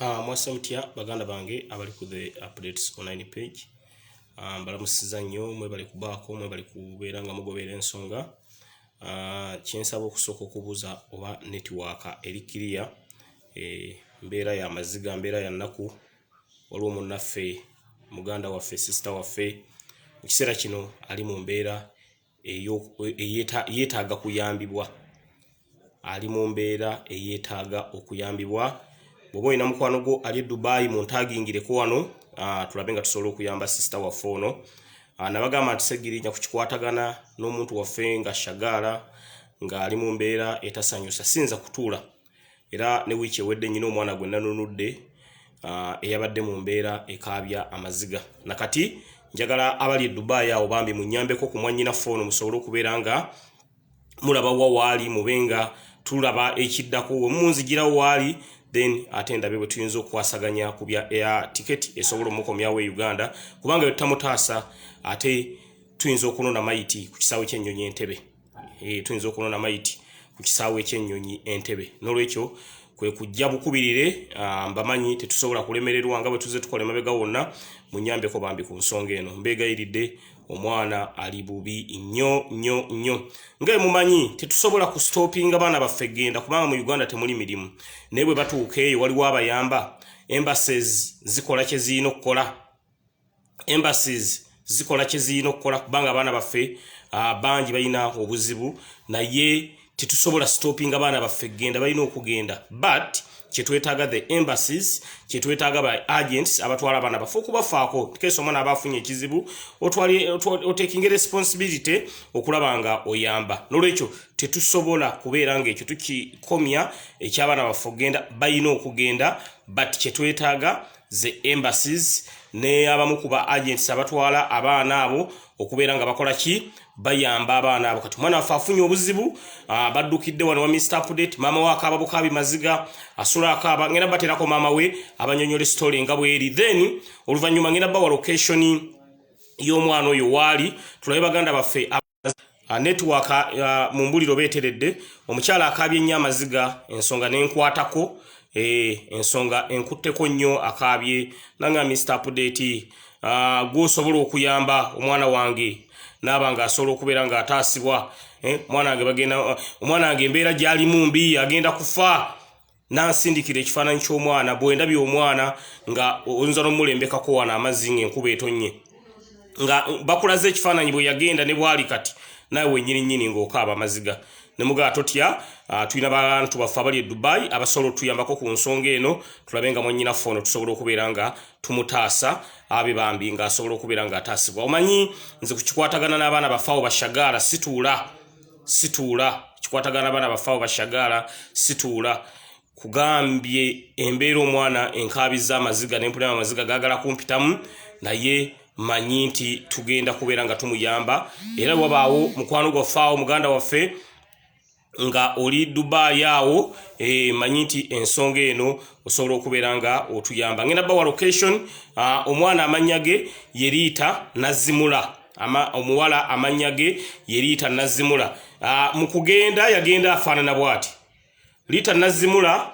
Mwasamutya baganda bange abali ku the updates online page. Mbalamusiza nnyo mwe bali kubaako mwe bali kubeera nga mugoberera ensonga. Kyensaba okusooka okubuuza oba network eri clear, mbeera ya maziga, mbeera ya nnaku, waliwo munnaffe muganda waffe sister waffe mu kiseera kino ali mu mbeera yeetaaga kuyambibwa. Ali mu mbeera eyeetaaga okuyambibwa. Bw'oba olina mukwano gwo ali Dubai mu ntagingireko wano, tulabe nga tusobola okuyamba sister waffe ono. Nabagamba nti Ssegirinya ku kikwatagana n'omuntu waffe nga Shagaala nga ali mu mbeera etasanyusa sinza kutuula. Era ne wiiki ewedde nnyina omwana gwe nanunudde eyabadde mu mbeera ekaabya amaziga. Nakati njagala abali Dubai awo bambi munnyambeko ku mwannyina phone musobole okubeera nga mulaba wa waali mubenga tulaba ekiddako munzigirawo waali, then atenda bwe tuyinza okwasaganya ku bya air ticket esobola omukomyawo e Uganda, kubanga tutamutaasa ate tuyinza okunona maiti ku kisaawe ky'ennyonyi Entebbe. Tuyinza okunona maiti ku kisaawe ky'ennyonyi Entebbe. N'olwekyo kwe kujja bukubirire, mbamanyi tetusobola kulemererwa nga bwe tuze tukole mabega wonna, munyambeko bambi ku nsonga eno. Mbeegayiridde, omwana ali bubi nnyo. Nga mumanyi tetusobola ku stoppinga baana baffe genda, kubanga mu Uganda temuli mirimu. Naye bwe batuuka eyo waliwo abayamba. Embassies zikola kye zirina okukola. Kubanga abaana baffe bangi balina obuzibu, naye tetusobola stoppinga baana baffe genda, balina okugenda. But kyetwetaaga the embassies, kyetwetaaga ba agents abatwala abaana baffe okubafaako. Tekeso omwana abafunye ekizibu otaking responsibility okulaba nga oyamba. N'olwekyo tetusobola kubeera nga ekyo tukikomya eky'abaana baffe okugenda, balina okugenda. But kyetwetaaga the embassies ne abamu ku ba agents abatwala abaana abo okubeera nga bakola ki, bayamba abaana abo. Kati mwana waffe afunye obuzibu, baddukidde wano wa Mr. Update, maama we akaaba bukaabi maziga, asula akaaba, ngenda baterako maama we abanyonyole story nga bweri. Then oluvannyuma ngenda bawa location y'omwana oyo waali, tulabe baganda baffe network mu mbuliro beeteredde. Omukyala akaabye nnyo amaziga, ensonga n'enkwatako, ensonga enkutteko nnyo akaabye. Nanga Mr. Update, gw'osobola okuyamba omwana wange naba nga asobola okubeera nga ataasibwa. Omwana wange embeera gy'alimu mbi, agenda kufa. Nansindikira ekifaananyi ky'omwana, bwe ndabye omwana nga oyinza n'omulembekako wano amazzi ng'enkuba etonnye, nga bakulaze ekifaananyi bwe yagenda ne bwali kati nawe wennyini ng'okaaba amaziga. Ne mugaa totya, tulina bantu baffe abali e Dubai abasobola otuyambako ku nsonga eno, tulabe nga mwannyina fono tusobola okubeera nga tumutaasa abe bambi nga asobola okubeera nga ataasibwa. Omanyi nze kukikwatagana n'abaana baffe abo Bashagaala situula. Kikwatagana n'abaana baffe abo Bashagaala situula. Kugambye embeera omwana enkaabiza amaziga n'empulira amaziga gaagala kumpitamu, naye manyi nti tugenda kubeera nga tumuyamba. Era wabaawo mukwano gwaffe awo muganda waffe nga oli Dubai awo, manyi nti ensonga eno osobola okubeera nga otuyamba. Ngenda bawa location. Omwana amannya ge ye Liita Nazimula, omuwala amannya ge ye Liita Nazimula. Mu kugenda yagenda afaanana bw'ati. Liita Nazimula,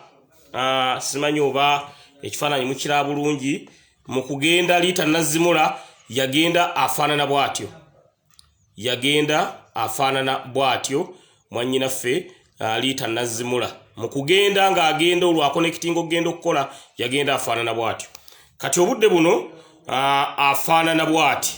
simanyi oba ekifaananyi mukira bulungi. Mu kugenda Liita Nazimula yagenda afaanana bw'atyo. Mwannyinaffe Liita Nazimula mu kugenda ng'agenda olwa connecting okugenda okukola yagenda afaanana bw'atyo. Kati obudde buno afaanana bw'ati.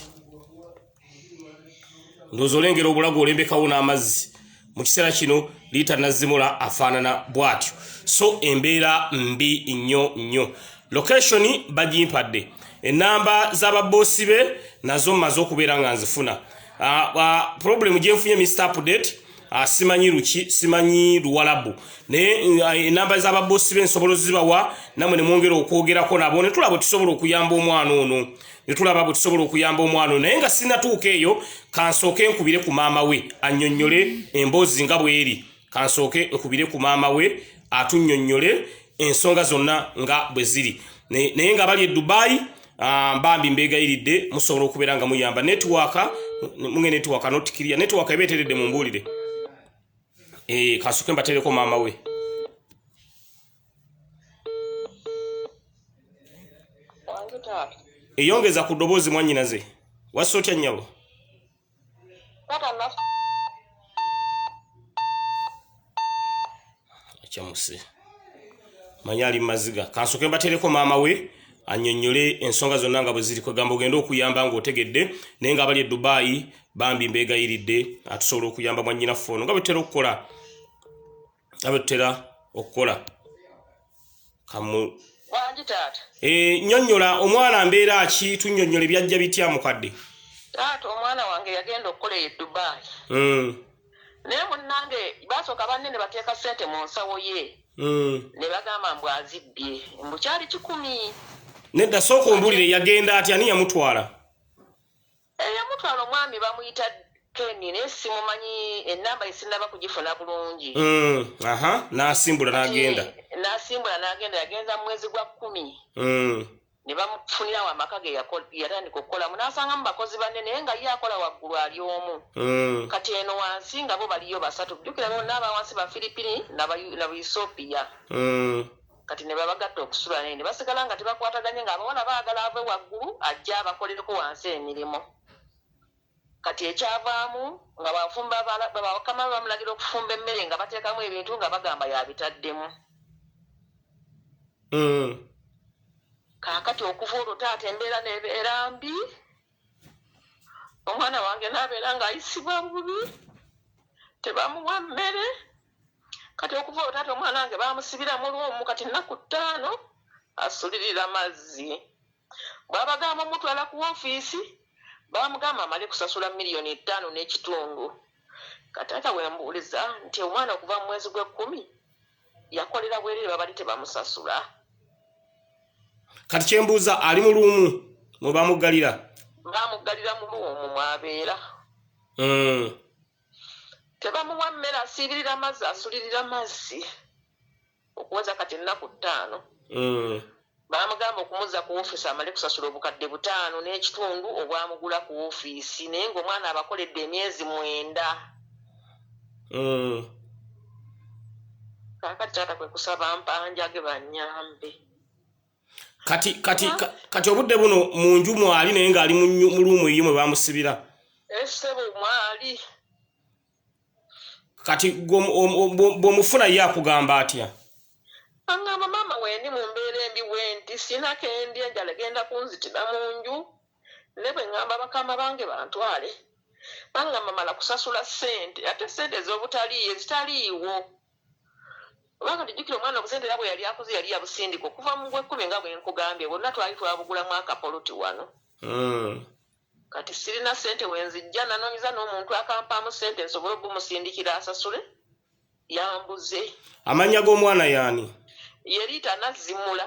Ndowooza olengera obulago olembekawo n'amazzi. Mu kiseera kino Liita Nazimula afaanana bw'atyo. So embeera mbi nnyo. Location bagimpadde. Ennamba z'ababoosi be nazo mmaze okubeera nga nzifuna. Problem gye nfunye Mr. Update, simanyi Luwalabu, naye enamba z'ababoosi be nsobola zibawa, namwe ne mwongera okwogerako nabo ne tulaba tusobola okuyamba omwana ono. Naye nga sinatuuka eyo, kansooke nkubire ku maama we annyonnyole emboozi nga bw'eri. Kansooke nkubire ku maama we atunnyonnyole ensonga zonna nga bwe ziri. Naye nga bali e Dubai, mbambi mbeegayiridde musobola okubeera nga muyamba. Network not clear. Network ebeeteredde mu mbuulire. Kansooke mbateereko maama we. eyongeza ku ddoboozi mwannyinaze wassa otya nnyabo akyamuse manya ali maziga kansoke mbatereko maama we annyonnyole ensonga zonna nga bwe ziri kwegamba ogenda okuyamba ng'otegedde naye nga abali e Dubai bambi mbeegayiridde atusobola okuyamba mwannyinaffe ono nga bwe tutera okukola kamu nnyonnyola omwana mbeera ki tunnyonnyole byajja bitya mukadde taata omwana wange yagenda okukola e Dubai naye munnange basooka banne ne bateeka ssente mu nsawo ye ne bagamba mbu azibbye mbu kyali 10 nedda sooka ombulire yagenda atya ani yamutwala yamutwala omwami bamuyita Kenny naye simumanyi ennamba esinaba kugifuna bulungi n'asimbula n'agenda yagenza mu mwezi gwa 10 ne bamufunirawo amaka ge yatandika okukolamu n'asangamu bakozi banne naye nga ye akola waggulu ali omu kati eno wansi nga bo baliyo 3 jjukira bonna abawansi ba Filipini n'Abaethiopia kati ne babagatta okusula naye ne basigala nga tebakwataganye ng'abawala baagala ave waggulu ajja abakolereko wansi emirimu kati ekyavaamu nga bakama bamulagira okufumba emmere nga bateekamu ebintu nga bagamba yabitaddemu kaakati okuva olwo taata embeera nebeera mbi omwana wange n'abeera ng'ayisibwa bubi tebamuwa mmere kati okuva olwo taata omwana wange bamusibira mu lwomu kati nnaku 5 asulirira mazzi bw'abagamba omutwala ku woofiisi bamugamba amale kusasula $1.5 kati taata wembuuliza nti omwana okuva mu mwezi gwe10 yakolera bwerere babali tebamusasula kati kyembuuza ali mu luumu mwe bamuggalira mu luumu mwabeera tebamuwa mmere asulirira mazzi okuweza kati nnaku 5 bamugamba okumuzza ku woofiisi amale kusasula obukadde 5.5 obwamugula ku woofiisi naye ng'omwana abakoledde emyezi 9 kaakati taata kwe kusaba mpanjage bannyambe kati obudde buno mu nju mwali naye ng'ali mu luumu eyo mwe bamusibira essebo mwali kati bw'omufuna ye akugamba atya angamba maama wendi mu mbeera embi bwenti sina kendi enjala genda kunzitira mu nju ne bwe ngamba bakama bange bantwale bangamba mala kusasula ssente ate ssente ez'obutaliiyo ezitaliiwo obanga tujjukira omwana obusente era bwe yali akuze yali yabusindika okuva mu gwe10 nga bwe nkugambye bonna twali twabugulamu akapoloti wano kati sirina ssente wenzijja nanoonyiza n'omuntu akampaamu ssente nsobole okumusindikira asasule yambuze amannya g'omwana yaani yerita Nazimula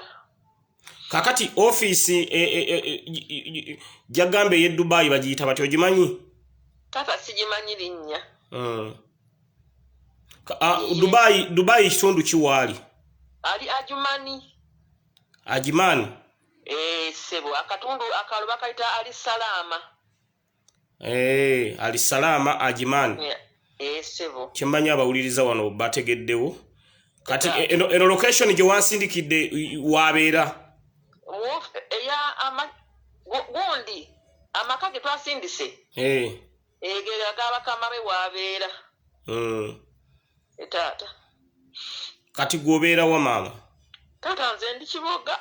kakati ofiisi jagambe ye Dubai bagiyita batyo ogimanyi tata sigimanyi linnya Dubai kitundu kiwaali ali Ajimani sebo akatundu akalo bakayita ali salama ali salama Ajimani sebo kyemmanyi abawuliriza wano bategeddewo kati eno location gye wansindikidde wabeera gundi amaka ge twasindise egera gabakama be wabeera taata kati gwobeera wa maama taata nze ndi Kiboga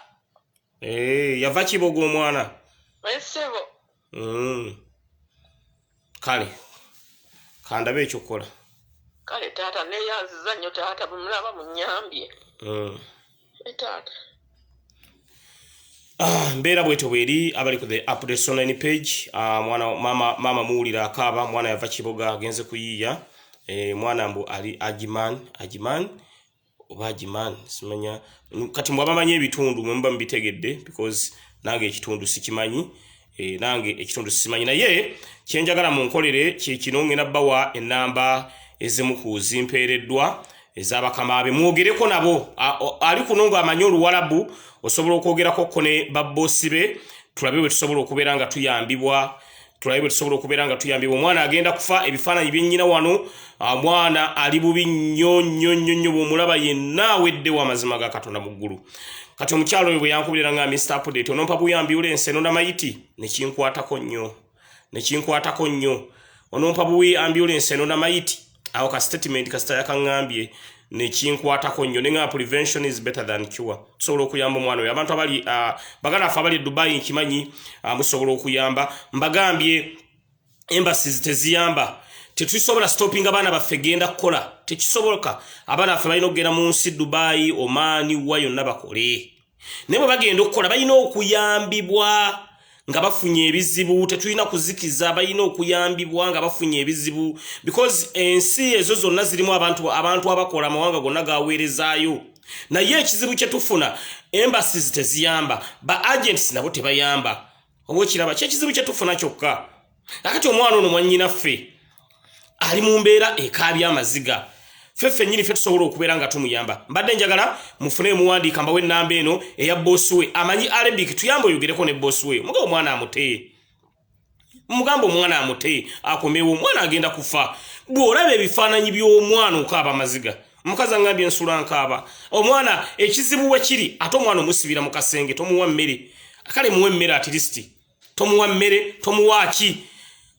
yava Kiboga omwana sebo kale kandabe ekyokola kale taata neyanziza nnyo taata bwemulaba munnyambye taata mbeera bwetyo bweri abali ku the updates online page mama muwulira akaaba mwana yava Kiboga agenze kuyiiya mwana mbu ali Ajiman simanya kati mwabamanyi ebitundu mwe mbitegedde because nange ekitundu sikimanyi nange ekitundu simanyi naye kyenjagala mu nkolere kino ngenda bawa enamba ezimu ku zimpeereddwa ez'abakama abe mwogereko nabo ali kuno ng'amanyi Oluwalabu osobola okwogerako ko ne babbosi be tulabe bwe tusobola okubeera nga tuyambibwa omwana agenda kufa ebifaananyi byennyina wano mwana ali bubi nnyo bw'omulaba yenna aweddewo amazima ga Katonda mu ggulu kati omukyalo oyo bwe yankubira nga Mr. Update onompa buyambulensi eno namayiti nekinkwatako nnyo onompa buyambulensi eno namayiti awo ka statement kasita yakangambye nekinkwatako nnyo nenga prevention is better than cure tusobola okuyamba omwana oyo abantu abali baganda afa abali Dubai nkimanyi musobola okuyamba mbagambye embassies teziyamba tetusobola stopping abana baffe genda kukola tekisoboka abana baffe balina okugenda mu nsi Dubai Oman wa yonna bakole ne bwe bagenda okukola balina okuyambibwa nga bafunye ebizibu tetulina kuzikiza balina okuyambibwa nga bafunye ebizibu because ensi ezo zonna zirimu abantu abakola amawanga gonna gaweerezaayo naye ekizibu kye tufuna embassies teziyamba ba agents nabo tebayamba obo kiraba kyekizibu kye tufuna kyokka akati omwana ono mwannyinaffe ali mu mbeera ekaabya amaziga feffe nyini ffe tusobola okubeera nga tumuyamba mbadde njagala mufune muwandiika mbawe ennamba eno eya boss we amanyi Arabic tuyambe oyogereko ne boss we mugamba omwana amutee mugamba omwana amutee akomewo omwana agenda kufa bw'olaba ebifaananyi by'omwana okaaba amaziga mukazi angambye ensula nkaaba omwana ekizibu we kiri ate omwana omusibira mu kasenge tomuwa mmere kale muwe mmere at least tomuwa mmere tomuwa ki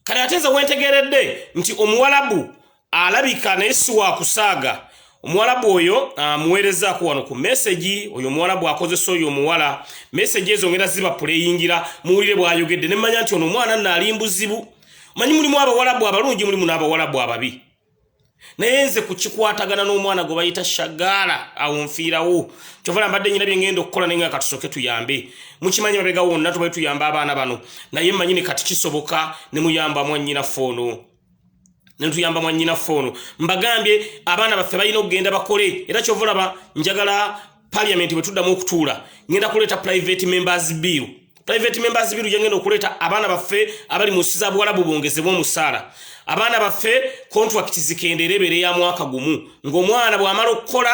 kale ateza wentegeredde nti omuwalabu alabika naye si wa kusaaga omuwalabu oyo amuweerezaako wano ku message oyo omuwalabu akozesa oyo omuwala message ezo ngenda ziba puleyingira muwulire bw'ayogedde ne mmanya nti ono omwana nno ali mbuzibu manyi mulimu abawalabu abalungi mulimu n'abawalabu ababi naye nze kukikwatagana n'omwana gwe bayita Shagaala awo nfiirawo kyovala mbadde nyina bye ngenda okukola naye nga katusooke tuyambe mukimanyi mabega wonna tubaye tuyamba abaana bano naye mmanyi ne kati kisoboka ne muyamba mwannyina foono netuyamba mwannyina foono mbagambye abaana baffe balina okugenda bakole era kyovalaba njagala parliament bwe tuddamu okutuula ngenda kuleeta private members bill yengenda okuleeta abaana baffe abali mu nsi za Buwalabu bongezebwa omusaala abaana baffe contract zikendera ebeere ya mwaka gumu ng'omwana bw'amala okukola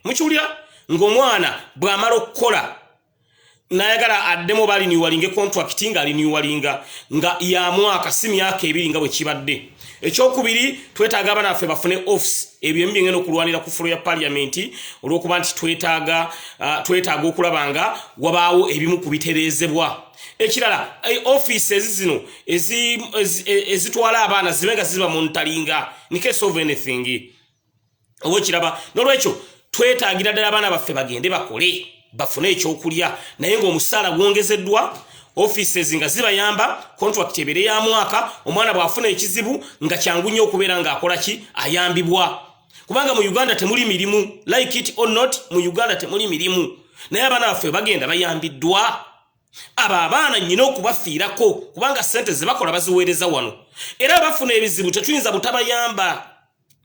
mukiwulira ng'omwana bw'amala okukola nayagala addemu baliniwalinga contract nga aliniwalinga nga ya mwaka si myaka ebiri nga bwe kibadde ekyokubiri twetaaga abaana baffe bafune office ebyo mbingeno okulwanira ku folo ya parliament olw'okuba nti twetaaga okulaba nga wabaawo ebimu ku bitereezebwa ekirala office zino ezitwala abaana zibe nga ziba mu ntalinga in case of anything oba kiraba n'olwekyo twetaagira ddala abaana baffe bagende bakole bafune ekyokulya naye ng'omusaala gwongezeddwa offices nga zibayamba contract ebere ya mwaka omwana bwafuna ekizibu nga kyangu nnyo okubeera ng'akola ki ayambibwa kubanga mu Uganda temuli mirimu like it or not mu Uganda temuli mirimu naye abaana baffe bagenda bayambiddwa abo abaana nnyina okubafiirako kubanga ssente ze bakola baziweereza wano era bafuna ebizibu tetuyinza butabayamba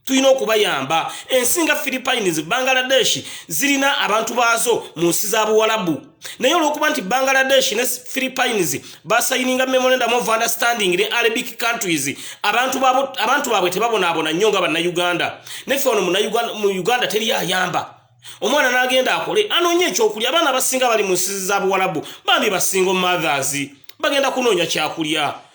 tuyina okubayamba ensi nga Philippines Bangladesh zirina abantu baazo mu nsi za Buwalabu naye olw'okuba nti Bangladesh ne Philippines basayininga memorandum of understanding ne Arabic countries abantu baabwe tebabonaabona nnyo nga bannayuganda neffe wano mu Uganda teri ayamba omwana n'agenda akole anoonye ekyokulya abaana abasinga bali mu nsi za Buwalabu bambi basinga mothers bagenda kunoonya kyakulya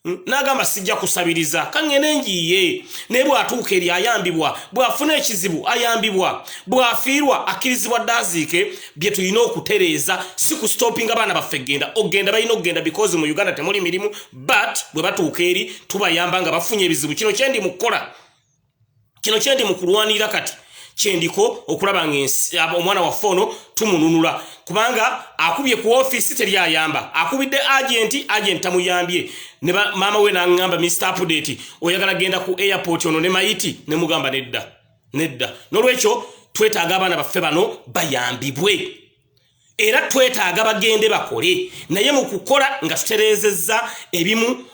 n'agamba sijja kusabiriza kangene ngiye naye bw'atuuka eri ayambibwa bw'afuna ekizibu ayambibwa bw'afiirwa akkirizibwa ddaziike bye tulina okutereeza si ku stopping abaana baffe ogenda balina okugenda because mu Uganda temuli mirimu but bwe batuuka eri tubayamba nga bafunye ebizibu kino kyendi mu kukola kino kyendi mu kulwanira kati kyendiko okulaba nga omwana waffe ono tumununula kubanga akubye ku office teri ayamba akubidde agent tamuyambye ne maama we n'angamba Mr. Update oyagala genda ku airport ono ne mayiti ne mugamba nedda n'olwekyo twetaaga abaana baffe bano bayambibwe era twetaaga bagende bakole naye mu kukola nga tutereezezza ebimu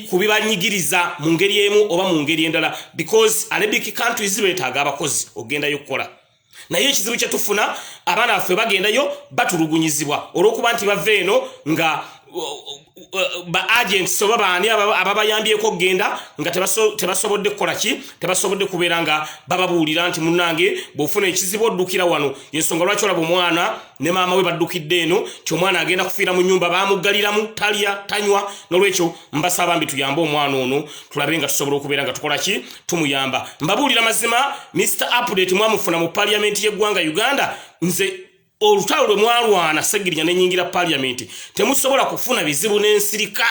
kubibanyigiriza mu ngeri emu oba mu ngeri endala because Arabic countries beetaaga abakozi ogendayo kukola naye ekizibu kye tufuna abaana baffe bagendayo batulugunyizibwa olw'okuba nti bava eno nga ba agents oba baani ababayambyeko okugenda nga tebasobodde kukola ki tebasobodde kubeera nga bababuulira nti munnange bw'ofuna ekizibu oddukira wano yensonga lwaki olaba omwana ne maama we baddukidde eno ky'omwana agenda kufiira mu nnyumba baamuggaliramu talya tanywa n'olwekyo mbasaba mbi tuyambe omwana ono tulabe nga tusobola okubeera nga tukola ki tumuyamba mbabuulira mazima Mr. Update mwamufuna mu parliament y'eggwanga Uganda nze olutalo lwe mwalwana Ssegirinya n'ennyingira parliament temusobola kufuna bizibu n'ensirika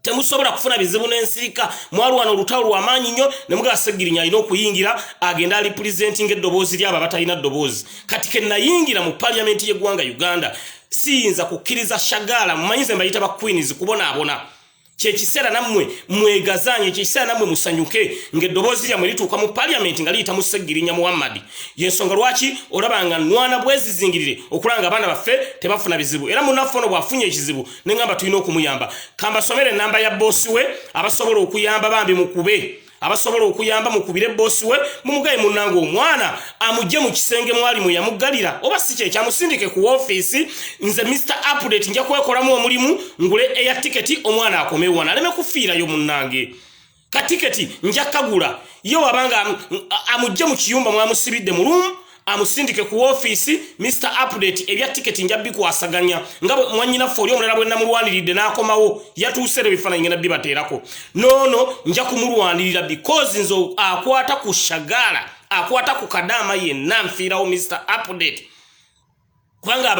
temusobola kufuna bizibu n'ensirika mwalwana olutalo lw'amaanyi nnyo ne mugala Ssegirinya alina okuyingira agenda ali presenting eddoboozi ly'abo abatalina ddoboozi kati ke nayingira mu parliament y'eggwanga Uganda siyinza kukkiriza Shagala mumanyize mbayita ba queens kubonaabona kyekiseera nammwe mwegazanye kyekiseera nammwe musanyuke ng'eddoboozi lyamwe lituuka mu parliament nga liyita mu Ssegirinya Muhammad yensonga lwaki olabanga nwana bwezizingirire okulanga abaana baffe tebafuna bizibu era munaffe ono bwafunye ekizibu neŋŋamba tulina okumuyamba kambasomere ennamba ya boosi we abasobola okuyamba bambi mukube abasobola okuyamba mukubire boosi we mumugaye munnange omwana amujje mu kisenge mwali mu yamuggalira oba si kye kyamusindike ku ofiisi nze Mr. Update nja kwekolamu omulimu ngule air ticket omwana akomewana aleme kufiirayo munnange ka tiketi nja kagula yo wabanga amujje mu kiyumba mwamusibidde mu room amusindike ku ofiisi Mr. Update ebya ticket nja bikwasaganya nga mwanyina foli omulala bwe namulwaniridde n'akomawo yatuusere bifaananyi ngenda bibateerako nono nja kumulwanirira because nzo akwata ku Shagala akwata ku Kadaama yenna nfiirawo Mr. Update kubanga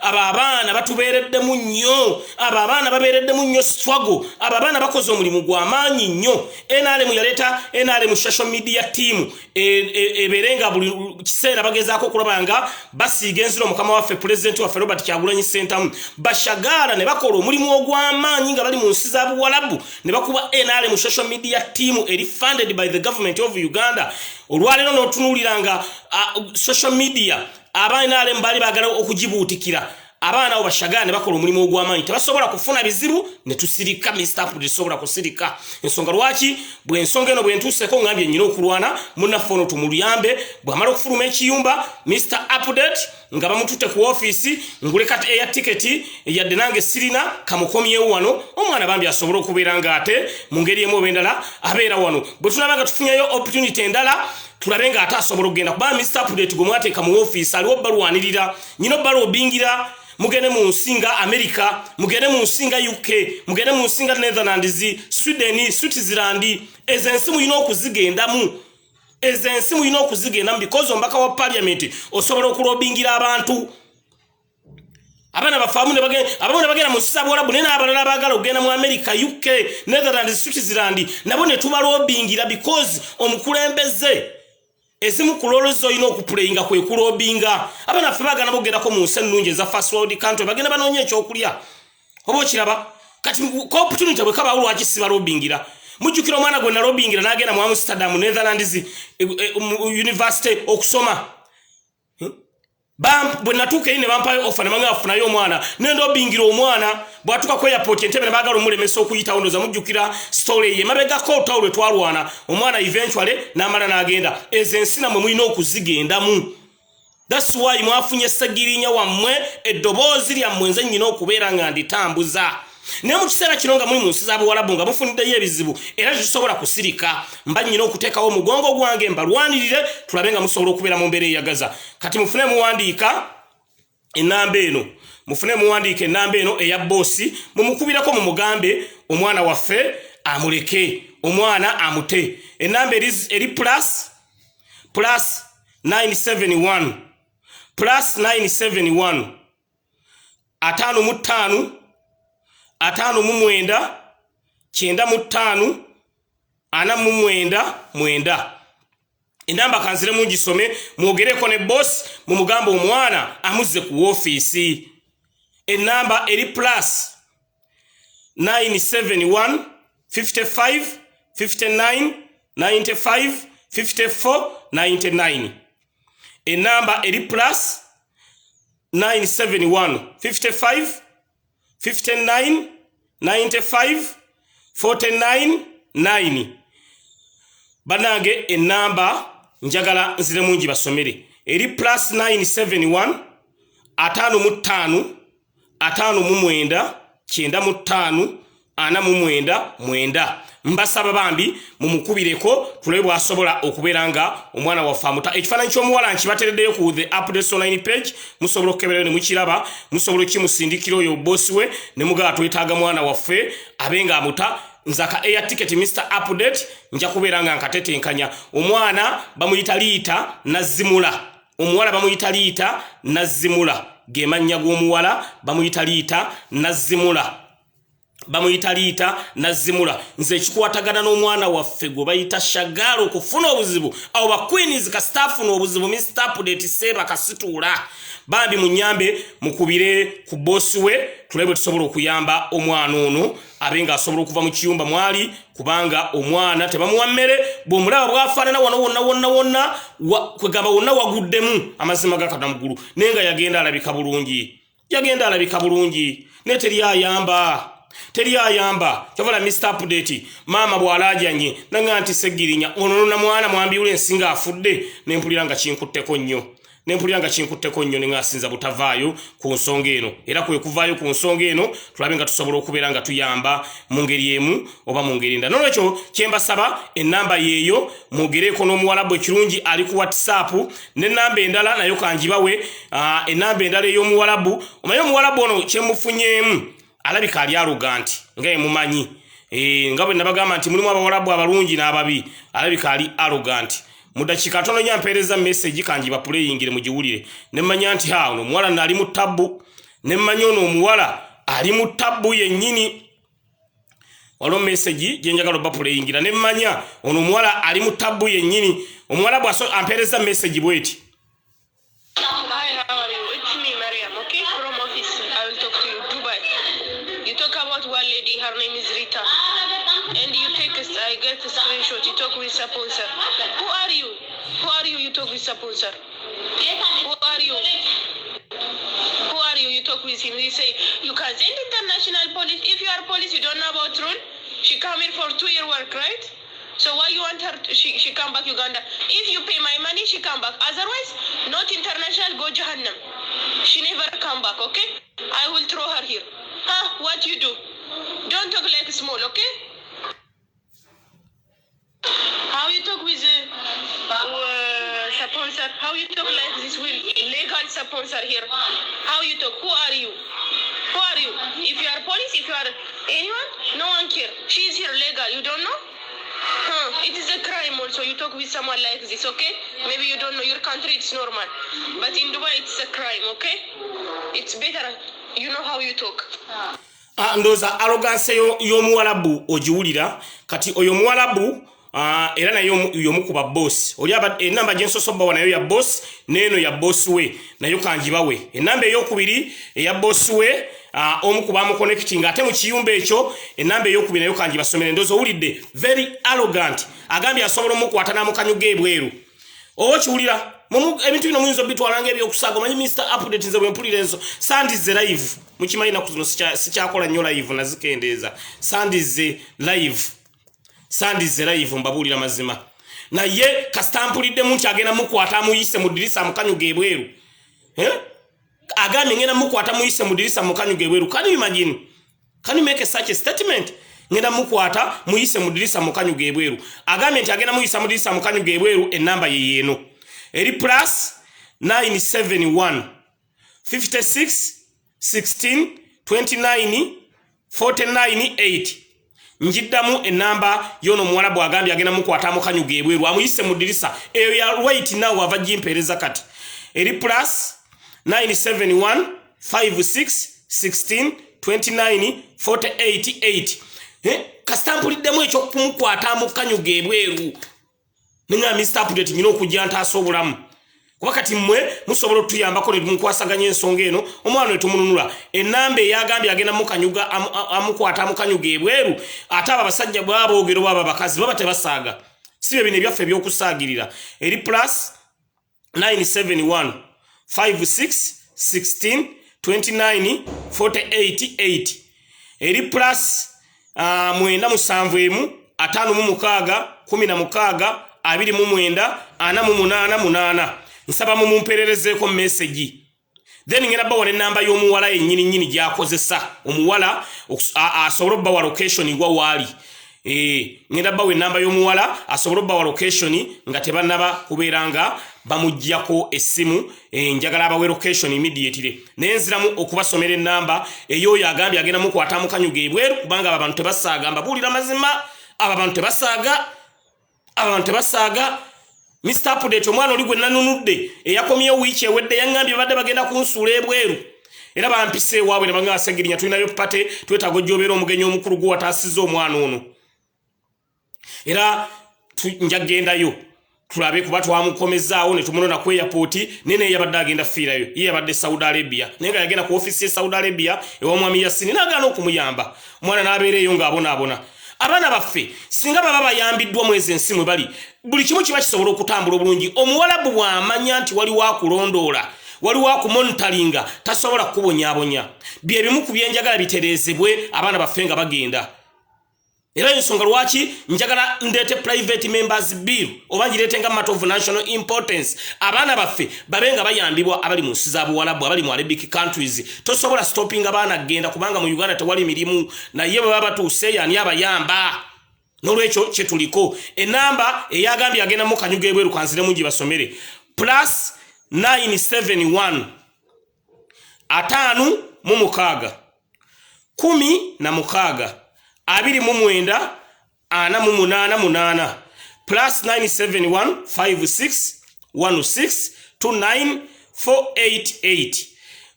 abaana batubeereddemu nnyo abaana babeereddemu nnyo struggle abaana bakoze omulimu gw'amaanyi nnyo NRM yaleeta NRM social media team ebeerenga buli kiseera bagezaako okulabanga basiiga enziro mukama waffe president waffe Robert Kyagulanyi Ssentamu Bashagala ne bakola omulimu ogw'amaanyi nga bali mu nsi za Buwalabu ne bakuba NRM social media team eri funded by the government of Uganda olwaleero n'otunuuliranga social media abaana ale mbali bagala okujibuutikira abaana abo Bashagala ne bakola omulimu ogw'amaanyi tebasobola kufuna bizibu ne tusirika Mr. Update sobola kusirika ensonga lwaki bwe ensonga eno bwe ntuuseko ngambye nnyina okulwana munnaffe ono tumuluyambe bw'amala okufuluma ekiyumba Mr. Update nga bamututte ku ofiisi ngule kati air ticket yadde nange sirina kamukomyewo wano omwana bambi asobola okubeera ng'ate mu ngeri emu oba endala abeera wano bwe tunabanga tufunyeyo opportunity endala tulabe nga ate asobola okugenda kuba Mr. Update gwe mwateeka mu ofiisi aliwo balwanirira nyina obbala obingira mugende mu nsinga America mugende mu nsinga UK mugende mu nsinga Netherlands Sweden Switzerland ezensi muyina okuzigendamu ezensi muyina okuzigendamu because ombaka wa parliament osobola okulobingira abantu abana bafaamu ne bagenda mu nsi za Buwalabu ne n'abalala bagala okugenda mu America UK Netherlands Switzerland nabo ne tubalobingira because omukulembeze ezimu kulolozo ino okupuleyinga kwe kulobinga abana ffe bagana bogerako mu nsi ennungi eza first world country bagenda banoonya ekyokulya oba okiraba kati ko opportunity bwe kabaawo lwaki si balobingira mujjukira omwana gwe nalobingira n'agenda mu Amsterdam Netherlands university okusoma bwe natuuka eri ne bampayo offer ne banga bafunayo omwana nendobingira omwana bwatuuka ku airport Entebbe ne baagala omulemesa okuyitawo ndoza mujjukira story ye mabegako olutalo lwe twalwana omwana eventually n'amala n'agenda ezo ensi nammwe mulina okuzigendamu that's why mwafunye Ssegirinya wammwe eddoboozi lyammwe nze nnyina okubeera nga nditambuza naye mu kiseera kino nga muli mu nsi za Buwalabu nga mufuniddeyo ebizibu era tetusobola kusirika mba nnyina okuteekawo omugongo gwange mbalwanirire tulabe nga musobola okubeera mu mbeera eyagaza kati mufune muwandiika ennamba eno eya boosi mumukubirako mumugambe omwana waffe amuleke omwana amute ennamba eri plus 971 55 atano mu mwenda 95 499 enamba kanzire mungisome mwogereko ne boss mu mugambo omwana amuzze ku ofiisi enamba eri plus 971 55 59 95 54 99 enamba eri plus 971 55 59 95 49 9 banange enamba njagala nzire mungi basomere eri plus 971 55 59 95 499 mbasaba bambi mumukubireko tulabe bwasobola okubeera nga omwana waffe amuta ekifaananyi ky'omuwala nkibatereddeyo ku the updates online page musobola okukeberayo ne mukiraba musobola okimusindikira oyo bosi we ne mugaba twetaaga mwana waffe abe nga amuta nzaka air ticket Mr. Update nja kubeera nga nkatetenkanya omwana bamuyita liita nazimula omuwala bamuyita liita Nazimula gemanya g'omuwala bamuyita liita Nazimula nze kikwatagana n'omwana waffe gwe bayita Shagala okufuna obuzibu abo ba Queens ka staff n'obuzibu Mr. Update seba kasituula bambi munyambe mukubire ku boss we tulebe tusobola okuyamba omwana ono abenga asobola okuva mu kiyumba mwali kubanga omwana tebamuwa mmere bw'omulaba bwafaanana wonna kwegamba wonna waguddemu amazima gakatamugulu nenga yagenda alabika bulungi ne teri ayamba kyovala Mr. Update mama bwalajanye nanga nti Ssegirinya ono na mwana mwambiule ensinga afudde nempulira nga kinkutteko nnyo nengasinza butavaayo ku nsonga eno era kwe kuvaayo ku nsonga eno tulabe nga tusobola okubeera nga tuyamba mu ngeri emu oba mu ngeri endala nolwekyo kyembasaba ennamba yeeyo mwogereko n'omuwalabu ekirungi ali ku WhatsApp n'ennamba endala nayo kangibawe ennamba endala ey'omuwalabu omanyi omuwalabu ono kyemufunyeemu alabika ali arrogant nga emumanyi nga bwe nabagamba nti mulimu abawalabu abalungi n'ababi alabika ali arrogant mudakika tono nyampereza message kanjiba playingire mugiwulire nemmanya nti ono omuwala nali mu tabbu nemmanya ono omuwala ali mu tabbu yennyini walo message gyenjagala ba playingira nemmanya ono omuwala ali mu tabbu yennyini omuwala bwaso ampereza message bweti. Her name is Rita, and you take I get a screenshot. You talk with sponsor. Who are you? You talk with sponsor. Who are you? You talk with him. He say you can send international police. If you are police, you don't know about rule. She come here for 2-year work, right? So why you want her? She come back Uganda. If you pay my money, she come back. Otherwise, not international. Go Jahannam. She never come back. Okay? I will throw her here. What you do? Don't talk like small, okay? How you talk with sponsor? How you talk like this with legal sponsor here? How you talk? Who are you? If you are police, if you are anyone, no one care. She is here legal. You don't know? It is a crime also. You talk with someone like this, okay? Maybe you don't know your country. It's normal, but in Dubai it's a crime, okay? It's better. You know how you talk. Ndoza arrogance y'omuwalabu ogiwulira kati oyo muwalabu era nayo yomukuba boss oli aba enamba jensosoba nayo ya boss neno ya boss we nayo kanjibawe enamba eyokubiri eya boss we omukuba mu connecting ate mu kiyumba ekyo enamba eyokubiri nayo kanjibasomere ndozo ulidde very arrogant agambye asobola mu kwatana mu kanyuge ebweru okiwulira ebintu bino muyinza bitwalanga ebyokusaga manyi Mr. Update nze bwempulirenzo sandize live mukimanyi naku zino sikyakola nnyo live nazikendeeza sandize live mbabulira mazima naye kastampulidde muntu agenda mukwata muyise mu dirisa mukanyuga ebweru agambye ngenda mukwata muyise mu dirisa mukanyuga ebweru can you imagine, can you make such a statement? Ngenda mukwata muyise mu dirisa mukanyuga ebweru agambye nti agenda muyisa mu dirisa mukanyuga ebweru enamba ye yeno eri plus 971 56 16 29 49 8 njiddamu enamba yono muwalabu agambye agenda mukwata mukanyuga ebweru amuyise mu dirisa eyo ya right now ava jimpereza kati eri plus 971 56 16 29 48 8 kastampuliddemu ekyo kumukwata mukanyuga ebweru ninga Mr. Update nyino okujja ntaasa obulamu kuba kati mmwe musobola otuyambako ne mukwasaganya ensonga eno omwana we tumununula enamba eyagambye agenda mukanyuga amukwata mukanyuga ebweru ate abo abasajja bwaboogero baba abakazi baba tebasaaga si bye bino ebyaffe ebyokusaagirira eri plus 971 56 16 29 48 8 eri plus 971 5 16 29 48 nsaba mu mumpererezeko message then ngena bawa namba y'omuwala yennyini gyakozesa omuwala asobola bawa location ngwa wali ngena bawa namba y'omuwala asobola bawa location nga tebanaba kuberanga bamujjako essimu njagala abawe location immediately nenziramu okubasomera namba eyo yagambye agenda mu kwata mukanyuga ebweru kubanga abantu tebasaaga mbabulira mazima abantu tebasaaga Mr. Update omwana oli gwe nanunudde eyakomyewo wiiki ewedde yangambye badde bagenda kunsuula ebweru era bampise ewaabwe ne bagamba Ssegirinya tulinayo pate twetaaga ojja omugenyi omukulu gwe wataasizza omwana ono era njagendayo tulabe kuba twamukomezaawo ne tumunona ku airport nene yabadde agenda fiirayo ye yabadde Saudi Arabia naye nga yagenda ku ofisi ya Saudi Arabia ewamwami Yasini n'agaana okumuyamba omwana n'abeereyo ng'abonaabona abaana baffe singa baba bayambiddwa mwezi ensi mwe bali buli kimu kiba kisobola okutambula obulungi omuwalabu bw'amanya nti waliwo akulondoola waliwo akumonitalinga tasobola kubonyaabonya bye bimu ku byenjagala bitereezebwe abaana baffe nga bagenda era ensonga lwaki njagala ndeete private members bill oba ngireete nga matter of national importance abaana baffe babe nga bayambibwa abali mu nsi za buwalabu abali mu Arabic countries tosobola stopping abaana genda kubanga mu Uganda tewali mirimu naye bwe baba batuuse yani abayamba n'olwekyo kye tuliko enamba eyagambye agenda mu kanyuga ebweru kanzire mungi basomere plus 971 5 mu mukaaga 10 na mukaaga 29 8 plus 971 56 16 29 488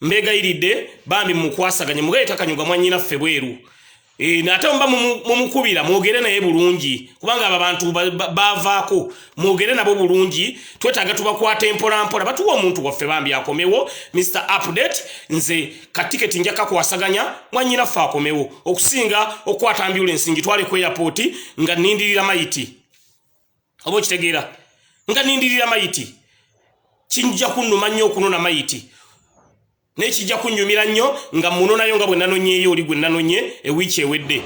mbega iridde bambi mukwasaganye mugaita kanyuga mwanyina ffe bweru nate mba mumukubira mwogere naye bulungi kubanga abantu bavaako mwogere nabo bulungi twetaaga tubakwata empolampola batuwa omuntu waffe bambi akomewo Mr. Update nze katiketi njaka kwasaganya mwanyina ffe akomewo okusinga okwata ambulance ngitwale ku airport nga nindirira mayiti obo kitegeera nga nindirira mayiti kinja kunnuma nnyo okunona mayiti nekijja kunyumira nnyo nga munonayo nga bwe nanonyeeyo oli gwe nanonye ewiiki ewedde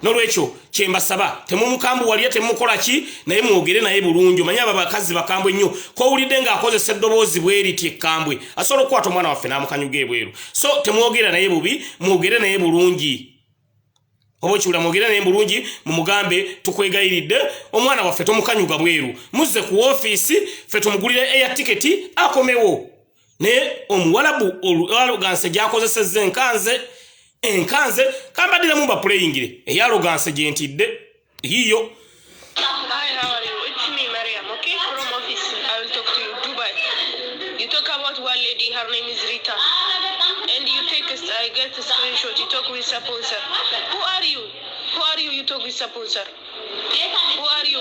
n'olwekyo kyembasaba temumukambu waliya temukola ki naye mwogere naye bulungi omanye abo bakazi bakambwe nnyo kowulidde ng'akozesa eddoboozi bweriti ekkambwe asobola okukwata omwana waffe n'amukanyuga ebweru so temwogera naye bubi mwogere naye bulungi oba okiwula mwogere naye bulungi mumugambe tukwegayiridde omwana waffe tomukanyuga bweru muzze ku ofiisi ffe tumugulire air tiketi akomewo ne omuwalabu oluganse gyakozesezza enkanze kambadira mumba playingire eyaloganse gyentidde hiyo. Hi, how are you? It's me, Mariam, okay? From office. I will talk to you. Dubai. You talk about one lady, her name is Rita. And you take I get a screenshot, you talk with sponsor. Who are you? Who are you? You talk with sponsor. Who are you?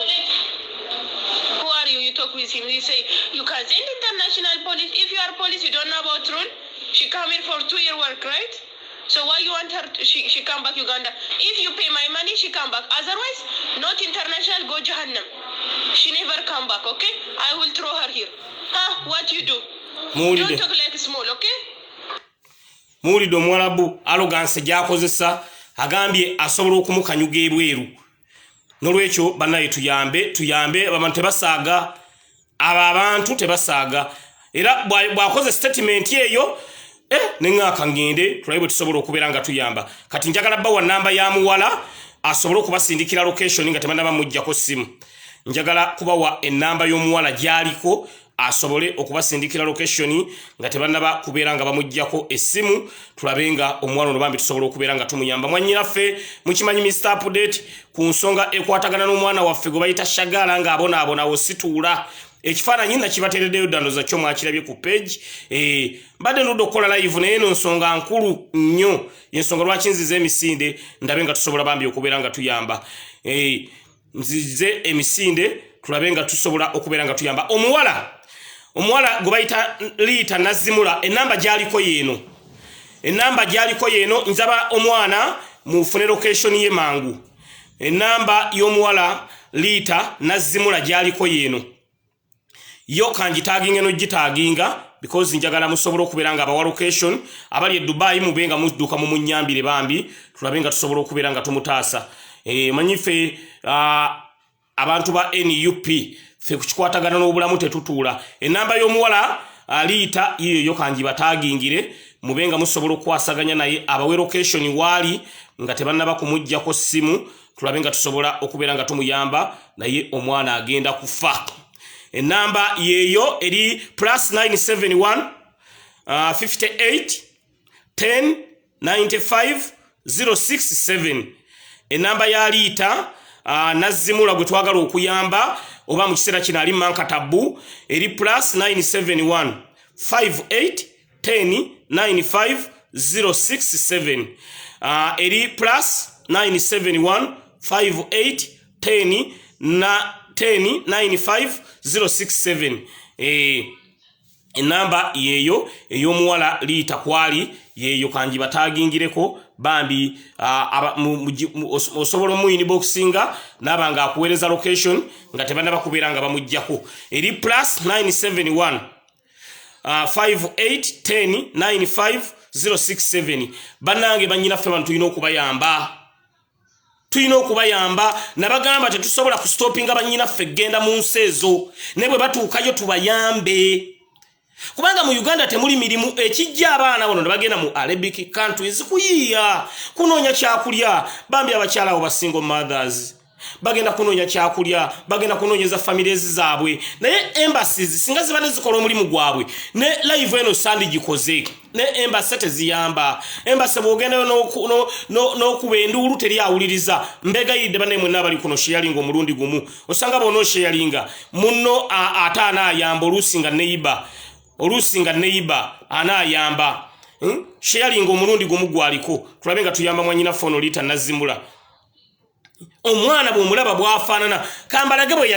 Who are you? You talk with him. You say, you can send international police. If you are police, you don't know about rule. She come here for 2-year work, right? So why you want her to, she come back Uganda? If you pay my money, she come back. Otherwise, not international, go Jahannam. She never come back, okay? I will throw her here. What you do? Don't talk like small, okay? Muwulidde omuwalabu aloganse gyakozesa agambye asobola okumukanyuga ebweru n'olwekyo bannaye tuyambe abantu tebasaaga abantu tebasaaga era bw'akoze statement eyo neŋŋaaka ngende tulabe bwe tusobola okubeera nga tuyamba kati njagala bawa namba ya muwala asobole okubasindikira location nga tebannaba mujjako simu njagala kubawa ennamba y'omuwala gy'aliko asobole okubasindikira location nga tebannaba kubeera nga bamujjako essimu tulabe nga omuwala ono bambi tusobola okubeera nga tumuyamba mwannyinaffe mukimanyi Mr. Update ku nsonga ekwatagana n'omwana waffe gwe bayita Shagala ng'abonaabonawo situula ekifaananyi nakibateereddeyo ddandoza kyo mwakirabye ku page mbadde ndudde okukola live naye eno nsonga nkulu nnyo ensonga lwaki nzize emisinde ndabe nga tusobola bambi okubeera nga tuyamba nzize emisinde tulabe nga tusobola okubeera nga tuyamba omuwala gwe bayita Liita Nazimula ennamba gy'aliko yeeno nzaba omwana mufune location ye mangu ennamba y'omuwala Liita Nazimula gy'aliko yeeno yo kanjitaginga n'ogitaginga because njagala musobola okubeera nga abawa location abali e Dubai mubenga mudduka mu munnyambire bambi tulabe nga tusobola okubeera nga tumutaasa manyife abantu ba NUP fe kukikwatagana n'obulamu tetutuula ennamba y'omuwala Liita yo kanjibatagingire mubenga musobola okwasaganya naye abawe location wali nga tebannaba kumujjako simu tulabe nga tusobola okubeera nga tumuyamba naye omwana agenda kufa enamba yeyo eri plus 971 58 10 95 067 enamba ya Liita Nazimula gwe twagala okuyamba oba mu kiseera kino ali Mankatabu eri plus 971 58 10 95 067 eri plus 971 58 10 95 067 enamba yeyo eyomuwala liita kwali yeyo kanji batagingireko bambi osobola mu inboxinga nabanga akuweereza location nga tebanda bakubeeranga bamujjako eri plus 971 58 10 95 067 banange banyinaffe bantu tulina okubayamba nabagamba tetusobola kustopinga banyinaffe genda mu nsi ezo ne bwe batuukayo tubayambe kubanga mu Uganda temuli mirimu ekijja abaana bano bagenda mu Arabic countries kuyiya kunoonya kyakulya bambi abakyala abo basingle mothers bagenda kunoonya kyakulya bagenda kunoonyeza families zaabwe naye embassies singa zibadde zikola omulimu gwabwe ne live eno sandi gikoze ne embassy teziyamba embassy bwogendayo n'okuba enduulu teri awuliriza mbegayidde bannemwe n'abali kuno sharing omulundi gumu osanga bono sharinga munno ate anaayamba oluusi nga neighbor anaayamba sharing omulundi gumu gwaliko tulabe nga tuyamba mwanyina fono lita nazimula omwana bw'omulaba bw'afaanana kambalage bwe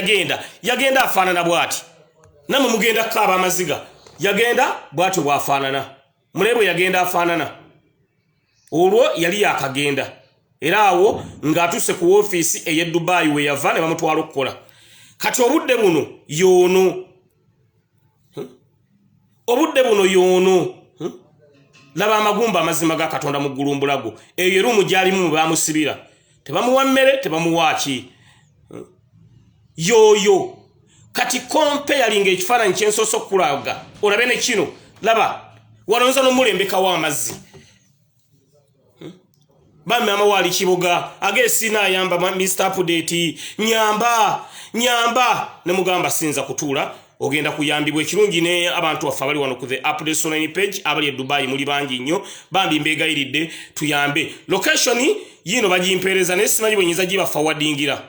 yagenda afaanana bw'ati namwe mugenda kukaaba amaziga yagenda bw'atyo bw'afaanana mulabe bwe yagenda afaanana olwo yali yakagenda era awo ng'atuuse ku woofiisi ey'e Dubai we yava ne bamutwala okukola kati obudde buno yoono laba amagumba amazima ga Katonda mu ggulumbulago eyo erumu gyalimu bamusibira tebamuwa mmere tebamuwa ki yoyo kati comparing ekifaananyi kyensoso okulaga olabe ne kino laba walonza n'omulembeka w'amazzi bamama wali kibuga ageesina ayamba Mr. Update nyamba ne mugamba sinza kutuula ogenda kuyambibwa ekirungi ne abantu baffe abali wano ku the Update online page abali e Dubai muli bangi nnyo bambi mbegayiridde tuyambe location yino bagimpereza ne simanyi bwenyiza giba forwardingira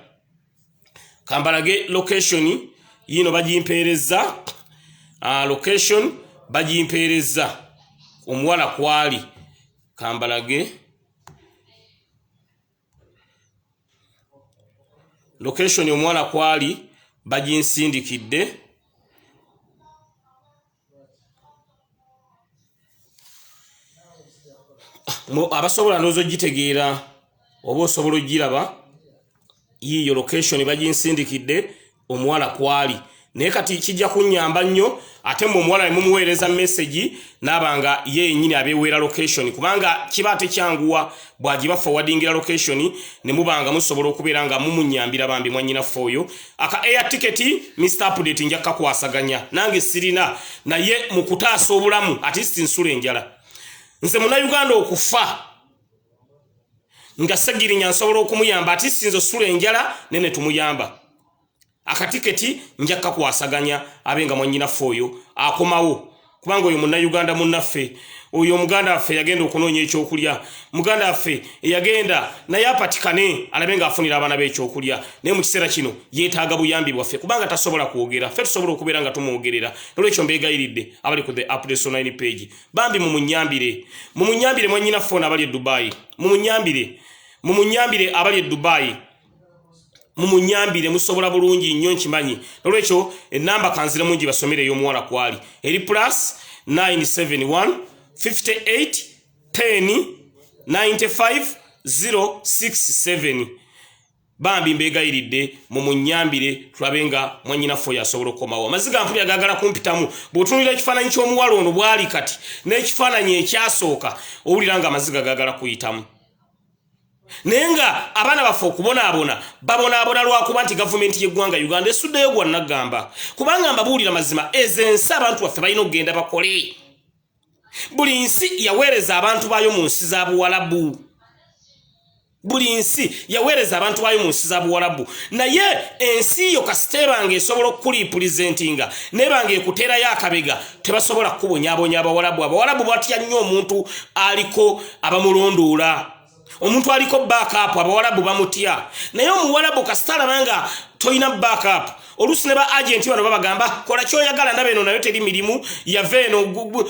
kambalage location yino bagimpereza location bagimpereza omuwala kwali kambalage location omuwala kwali baginsindikidde abasobola nozo gitegeera oba osobola ogiraba yiyo location baginsindikidde omuwala kwali naye kati kijja kunnyamba nnyo ate mu omuwala mumuweereza message n'abanga yennyini abeeweera location kubanga kiba tekyanguwa bwagiba forwardingira location ne mubanga musobola okubeera nga mumunnyambira bambi mwannyinaffe oyo aka air ticket Mr. Update nja kakwasaganya nange sirina naye mu kutaasa obulamu atist nsula enjala nze muna Uganda okufa nga Ssegirinya nsobola okumuyamba ati sinzo sula enjala nene tumuyamba akatiketi njaka kwasaganya abenga mwannyinaffe oyo akomawo kubanga oyo muna Uganda munnaffe oyo muganda affe yagenda okunoonya ekyokulya muganda affe yagenda naye apatikane alabenga afunira abaana b'ekyokulya naye mu kiseera kino yeetaaga buyambi bwaffe kubanga tasobola kwogera ffe tusobola okubeera nga tumwogerera nolwekyo mbeegayiridde abali ku the Update online page bambi mumunyambire mwannyinaffe ono abali e Dubai mumunyambire abali e Dubai mumunyambire musobola bulungi nnyo nkimanyi nolwekyo enamba kanzira mungi basomere y'omuwala kwali eri plus 971 58 10 95 067 bambi mbeegayiridde mumunyambire tulabenga mwannyinaffe yasobola okukomawo amaziga mpuli agagala kumpitamu bw'otunulira ekifaananyi ky'omuwala ono bwali kati n'ekifaananyi ekyasooka owulira nga amaziga agagala kuyitamu naye nga abaana baffe okubonaabona babonaabona lwakuba nti gavumenti y'eggwanga Uganda esuddeyo gwa nagamba kubanga mbabuulira mazima ezo ensi abantu baffe balina okugenda bakole buli nsi yaweereza abantu baayo mu nsi za Buwarabu naye ensi yo kasiteebanga esobola okulipulizentinga nebanga ekuteerayo akabega tebasobola kukubonyaabonya abawarabu batya nnyo omuntu aliko abamulondoola omuntu aliko backup abawarabu bamutya naye omuwarabu kasita alabanga toyina backup olusi ne ba agent bano babagamba kola kyoyagala ndabe eno nayo teri mirimu yave eno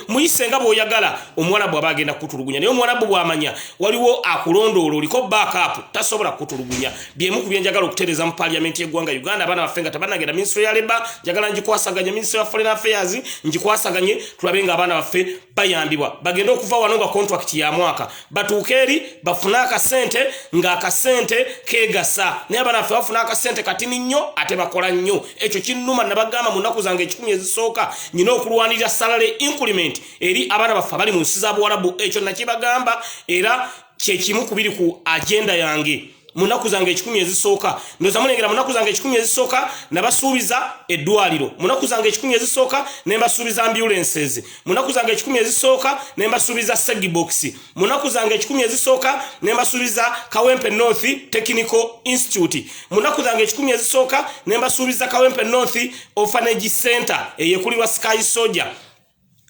muyisenga bw'oyagala omuwarabu aba agenda kutulugunya naye omuwarabu bw'amanya waliwo akulondoola oliko backup tasobola kutulugunya byemu ku byenjagala okutereeza mu parliament y'eggwanga Uganda abaana baffe nga tebanagenda ministry ya Labour njagala ngikwasaganya ministry ya foreign affairs ngikwasaganye tulabe nga abaana baffe bayambibwa bagenda okuva wano nga contract ya mwaka batuuke eri bafuna akasente nga akasente kegasa naye abaana baffe bafuna akasente katini nnyo ate bakola nnyo ekyo kinnuma nabagamba mu nnaku zange 10 ezisooka nyina okulwanirira salary increment eri abaana baffe abali mu nsi za Buwarabu ekyo nakibagamba era kyekimu kubiri ku agenda yange munaku zange 10 ezisooka ndoza munengera munaku zange 10 ezisooka nabasuubiza eddwaliro munaku zange 10 ezisooka nembasuubiza ambulances munaku zange 10 ezisooka nembasuubiza Segibox munaku zange 10 ezisooka nembasuubiza Kawempe North Technical Institute munaku zange 10 ezisooka nembasuubiza Kawempe North Orphanage Center eyekulirwa Sky Soldier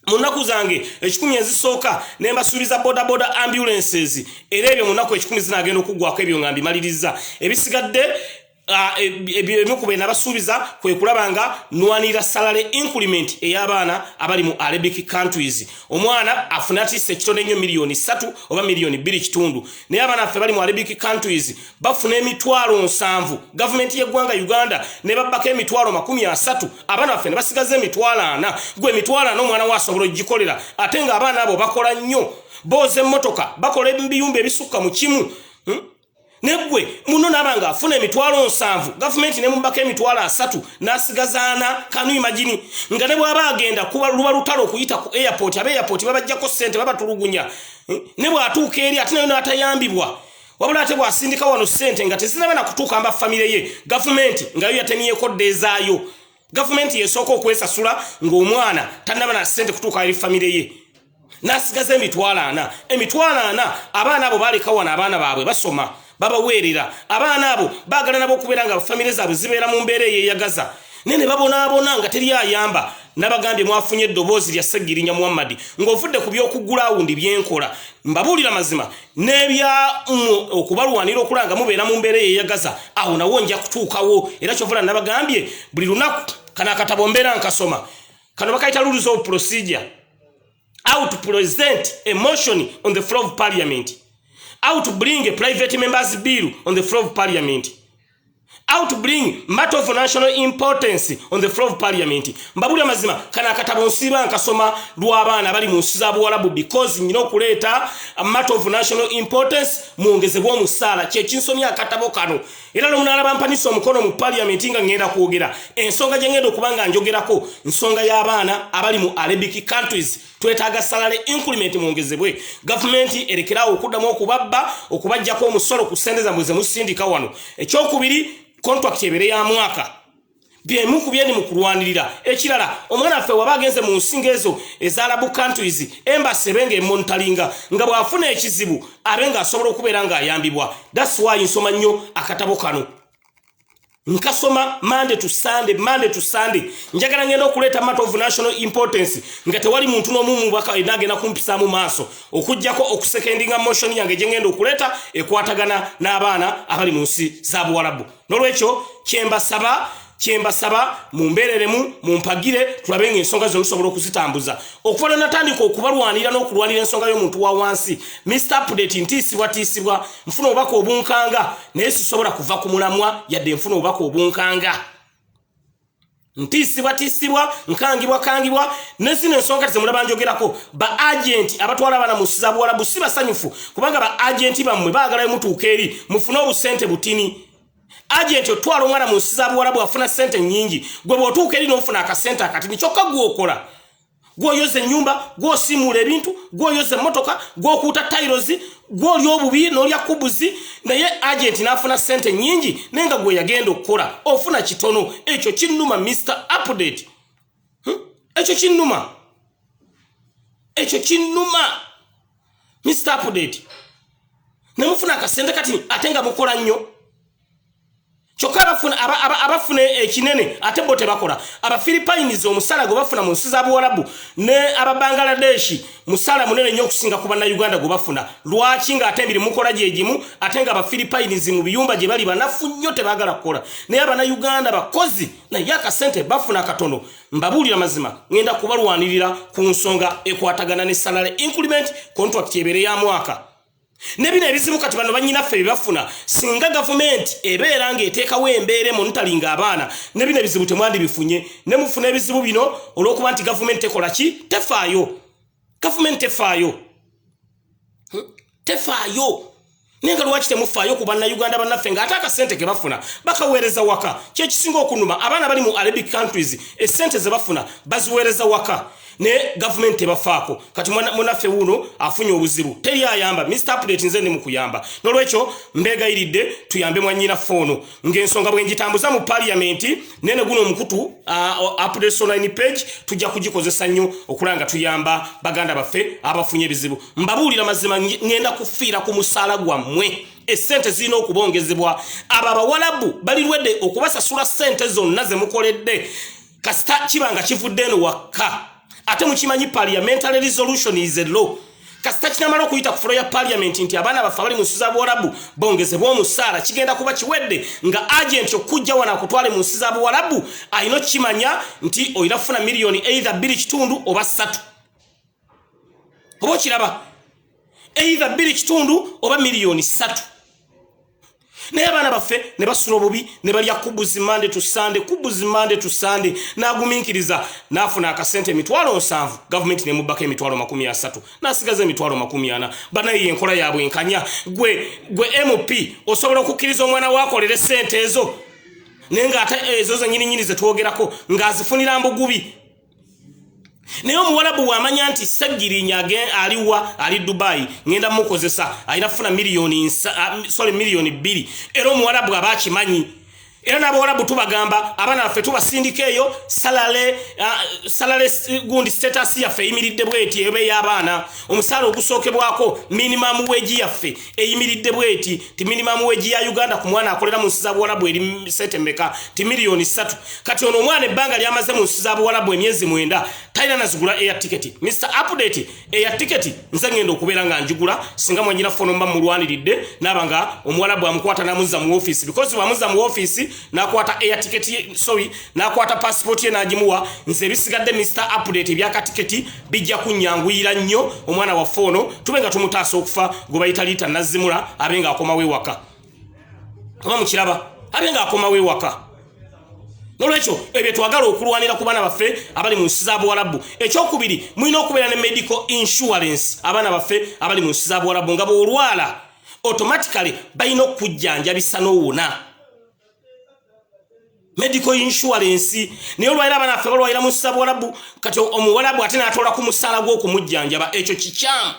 munaku zange 10 ezisooka nembasuubiza boda ambulances era ebyo munaku 10 zinagenda okugwako ebyo ngambi maliriza ebisigadde ebimukube nabasuubiza kwe kulabanga nwanira salary increment ey'abaana abali mu Arabic countries omwana afuna atise ekitone nnyo milioni 3 oba milioni 2 kitundu naye abaana affe bali mu Arabic countries bafuna emitwalo 7 government y'eggwanga Uganda ne babbako emitwalo 30 abaana baffe ne basigaza emitwalo 4 gwe emitwalo 4 omwana wasobola ogikolera ate nga abaana abo bakola nnyo boze emmotoka bakola ebiyumba ebisukka mu kimu negwe muno nabanga afuna emitwalo 7 government ne mumbaka emitwalo 3 nasigazana kanu imagine nga ne bwaba agenda kuba luba lutalo kuyita ku airport airport babajjako sente babatulugunya ne bwatuuka eri ate nayo natayambibwa wabula ate bwasindika wano sente nga tezinaba na kutuuka amba family ye government nga yo yatemiyeko dezaayo government yesooka okwesasula ng'omwana tanaba na sente kutuuka eri family ye nasigaza emitwalo 4 abaana abo baleka wana abaana baabwe basoma baba werera abaana abo bagala nabo kubeera nga family zaabwe zibeera mu mbeera eyeyagaza nene babona nga teri ayamba nabagambye mwafunye eddoboozi lya Ssegirinya Muhammad ng'ovudde ku by'okugula awundi byenkola mbabuulira mazima n'ebya okubalwanira okulanga mubeera mu mbeera eyeyagaza awo nawo nja kutuukawo era kyovula nabagambye buli lunaku kana akatabo mbeera nkasoma kano bakayita rules of procedure how to present a motion on the floor of parliament, how to bring a private member's bill on the floor of parliament, how to bring matter of national importance on the floor of parliament. Mbabuli mazima kana akatabo nsiba nkasoma lw'abaana abali mu nsi za Buwarabu because nyina okuleeta a matter of national importance muongezebwa omusaala kyekinsomya akatabo kano era n'omunalaba mpanisa omukono mu parliament nga ngenda kwogera ensonga gye ngenda okubanga njogerako nsonga y'abaana abali mu Arabic countries twetaaga salary increment muongezebwe government erekerawo okuddamu okubabba okubajjako omusolo ku ssente zammwe ze musindika wano ekyokubiri contract ebere ya mwaka byemu kubyeni mu kulwanirira ekirala omwana affe waba agenze mu nsinga ezo eza Arab countries embassy benge monitoringa nga bwafuna ekizibu abenga asobola okubeera nga ayambibwa that's why nsoma nnyo akatabo kano nkasoma Monday to Sunday njagala ngenda okuleeta matter of national importance nga tewali muntu n'omu mubaka enagenda kumpisa mu maaso okujjako okusecondinga motion yange gye ngenda okuleeta ekwatagana n'abaana abali mu nsi za Buwarabu n'olwekyo kyembasaba mumbereremu mumpagire tulabe ng'ensonga zino tusobola okuzitambuza okuvala natandika okubalwanira n'okulwanira ensonga y'omuntu wa wansi Mr. Update ntiisibwa nfuna obubaka obunkanga naye sisobola kuva ku mulamwa yadde nfuna obubaka obunkanga ntiisibwa nkangibwa nezino ensonga tezemulaba njogerako ba agent abatwala abaana mu nsi za Buwarabu si basanyufu kubanga ba agent bammwe baagala mutuuka eri mufune obusente butini agent otwala omwana mu nsi za Buwarabu afuna sente nyingi gwe bw'otuuka eri n'ofuna akasente akatini kyokka gw'okola gw'oyoza ennyumba gw'osiimuula ebintu gw'oyoza emmotoka gw'okuuta tiles gw'oli obubi n'olya kubuzi naye agent n'afuna sente nyingi naye nga gwe yagenda okukola ofuna kitono ekyo kinnuma Mr. Update ekyo kinnuma Mr. Update ne mufuna akasente katini ate nga mukola nnyo Choka abafune ekinene ate bote bakola aba Philippines omusala go bafuna mu nsi za Buwarabu ne aba Bangladesh musala munene nnyo okusinga kuba na Uganda go bafuna lwaki nga ate mbiri mukola jejimu ate nga aba Philippines mu biyumba je bali banafu nnyo tebagala kukola ne aba na Uganda bakozi na yaka sente bafuna katono mbabulira mazima ngenda kubalwanirira ku nsonga ekwatagana ne salary increment contract ebere ya mwaka nebina ebizibu kati bano banyina ffe bibafuna singa government ebeera ng'eteekawo embeere monitoringa abaana nebina ebizibu temwandi bifunye ne mufuna ebizibu bino olw'okuba nti government ekola ki tefaayo government tefaayo nenga lwaki temufaayo ku bannayuganda bannaffe ng'ate akasente ke bafuna bakaweereza waka kyekisinga okunuma abaana bali mu Arabic countries esente ze bafuna baziweereza waka ne government tebafaako kati munaffe wuno afunye obuzibu teri ayamba Mr. Update nze ndi mu kuyamba nolwekyo mbegayiridde tuyambe mwanyina fono ng'ensonga bwe ngitambuza mu parliament nene guno omukutu Update online page tujja kugikozesa nnyo okulanga tuyamba baganda baffe abafunye ebizibu mbabuulira mazima ngenda kufiira ku musaala gwammwe esente zino okubongezebwa Abawarabu balirwedde okubasasula sente zonna ze mukoledde kasita kibanga kivudde eno wakka ate mukimanyi parliamentary resolution is a law kasita kinamala okuyita ku floor ya parliament nti abaana baffe abali mu nsi za Buwarabu bongezebwa omusaala kigenda kuba kiwedde nga agent okujja wana akutwale mu nsi za Buwarabu ayina kimanya nti oyina kufuna miliyoni either 2.5 oba 3 oba kiraba either 2.5 oba miliyoni 3 naye abaana baffe ne basula obubi ne balya kubuzi Monday to Sunday n'agumiikiriza n'afuna akasente 7,000 government ne mubaka 30,000 n'asigaza 40,000 banaye enkola yaabwe enkanya gwe MP osobola okukkiriza omwana wakolere sente ezo nenga ate ezo zanyini ze twogerako ng'azifunira mbugubi naye omuwarabu wamanya nti Ssegirinya aliwa ali Dubai ngenda mukozesa ayina funa miliyoni 2 era omuwarabu abakimanyi era n'abawarabu tubagamba abaana baffe tubasindikeeyo salale gundi status yaffe eyimiridde bweti ebe y'abaana omusaala ogusookebwako minimum wage yaffe eyimiridde bweti ti minimum wage ya Uganda ku mwana akolera mu nsi za Buwarabu eri sente mmeka ti miliyoni 3 kati ono omwana ebbanga lyamaze mu nsi za Buwarabu emyezi 9 talina nazigula air ticket Mr. Update air ticket nze ngenda okubeera nga njigula singa mwanyina fono mba mulwaniridde nabanga omuwarabu amukwata namuzza mu office because bamuzza mu office nakwata air ticket nakwata passport ye nagimuwa nze bisigadde Mr. Update byaka ticket bijja kunyanguyira nnyo omwana wa fono tubenga tumutaasa okufa go bayita lita nazimula abenga akoma wewaka oba mukiraba abenga akoma wewaka nolwekyo ebyo twagala okulwanira ku baana baffe abali mu nsi za Buwarabu ekyokubiri mulina okubeera ne medical insurance abaana baffe abali mu nsi za Buwarabu nga bw'olwala automatically balina okujjanjabisa n'owona medical insurance niyo lwaira abaana baffe balwaira mu nsi za Buwarabu kati omuwarabu ate n'atoola ku musaala gw'okumujjanjaba ekyo kikyamu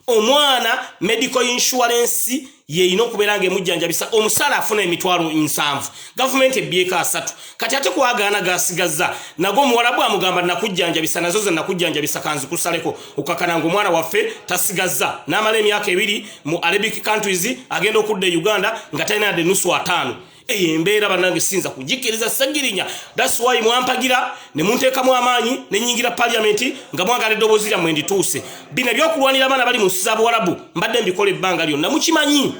omwana medical insurance yeyina okubeera ng'emujjanjabisa omusaala afuna 7,000 government ebyeka 3 kati ate kwagaana gasigaza nago omuwarabu amugamba nakujjanjabisa nazo ze nakujjanjabisa kanzi kusaleko okakana ng'omwana waffe tasigaza n'amala emyaka 2 mu Arabic countries agenda okudda Uganda nga talina yadde nusu 5 embeera banange sinza kujikiriza Ssegirinya that's why mwampagira ne munteekamu amaanyi ne nyingira parliament nga mwagala eddoboozi lyammwe ndituuse bino ebyokulwanira abaana bali mu nsi za Buwarabu mbadde mbikola ebbanga lyonna mukimanyi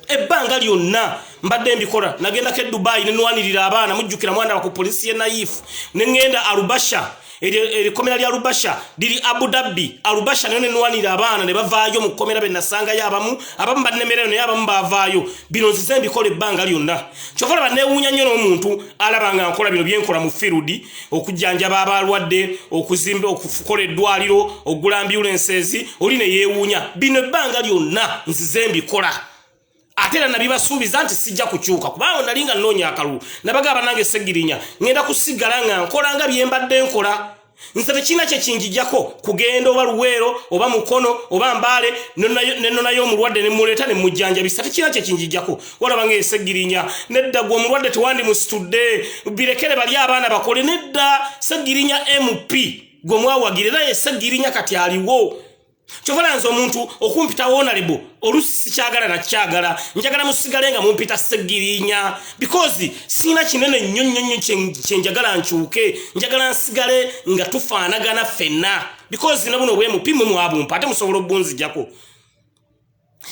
ebbanga lyonna mbadde mbikola nagendako e Dubai ne nwanirira abaana mujjukira mwana wa ku polisi ye naifu ne ngenda Arubasha erikomera lya Arubasha liri Abu Dhabi Arubasha ne nwanirira abaana ne bavaayo mu komera be nasanga yabamu bannemerero ne yabamu bavaayo bino nzize mbikola ebbanga lyonna kyokola banneewuunya nnyo n'omuntu alabanga nkola bino byenkola mu field okujjanjaba abalwadde okuzimba okukola eddwaliro okugula ambulances oli ne yeewuunya bino ebbanga lyonna nzize mbikola ate era nabibasuubiza nti sijja kukyuka kubanga nalinga nnoonya akalulu nabagamba nange Ssegirinya ngenda kusigala nga nkola nga bye mbadde nkola nze tekina kye kinjijjako kugenda oba Luweero oba Mukono oba Mbale nennonayo omulwadde ne muleeta ne mujjanjabisa tekina kye kinjijjako walaba nga Ssegirinya nedda gwe omulwadde tewandi musitudde birekere bali abaana bakole nedda Ssegirinya MP gwe mwawagire era Ssegirinya kati aliwo Chovala nzo omuntu okumpita honorable olusi kyagala na kyagala njagala musigale nga mumpita Ssegirinya because sina kinene nnyonnyonyo kyenjagala nchuke njagala nsigale nga tufaanagana fenna because nabuno bwe mupimu mwabumpa ate musobola obbunzijako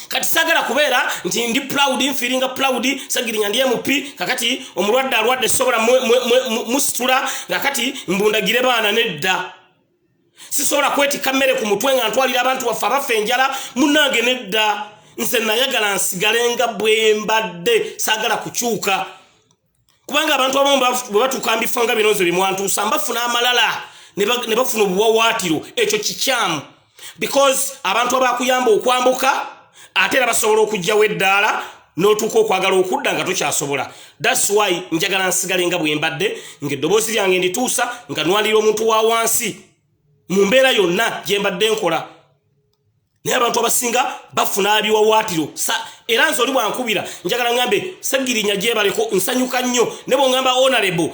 kati sagala kubeera nti ndi proud feeling proud Ssegirinya ndiye mupi kakati omulwadde alwadde sobola musitula kakati mbundagire baana nedda sisobola kweti kamere ku mutwe nga ntwalira abantu bafa bafe enjala munange nedda nze nayagala nsigale nga bwe mbadde sagala kukyuka kubanga abantu abamu bwe batuuka mbifanga binozo bimwantuusa mbafuna amalala ne bafuna obuwawaatiro ekyo kikyamu because abantu abakuyamba okwambuka ate era basobola okujjawo eddaala n'otuuka okwagala okudda nga tokyasobola that's why njagala nsigale nga bwe mbadde ng'eddoboozi lyange ndituusa nga nwalira omuntu wa wansi mu mbeera yonna gye mbadde nkola naye abantu abasinga bafuna abiwawaatiro era nze oli bwankubira njagala ngambe Ssegirinya gyebaleko nsanyuka nnyo ne bw'ongamba honorable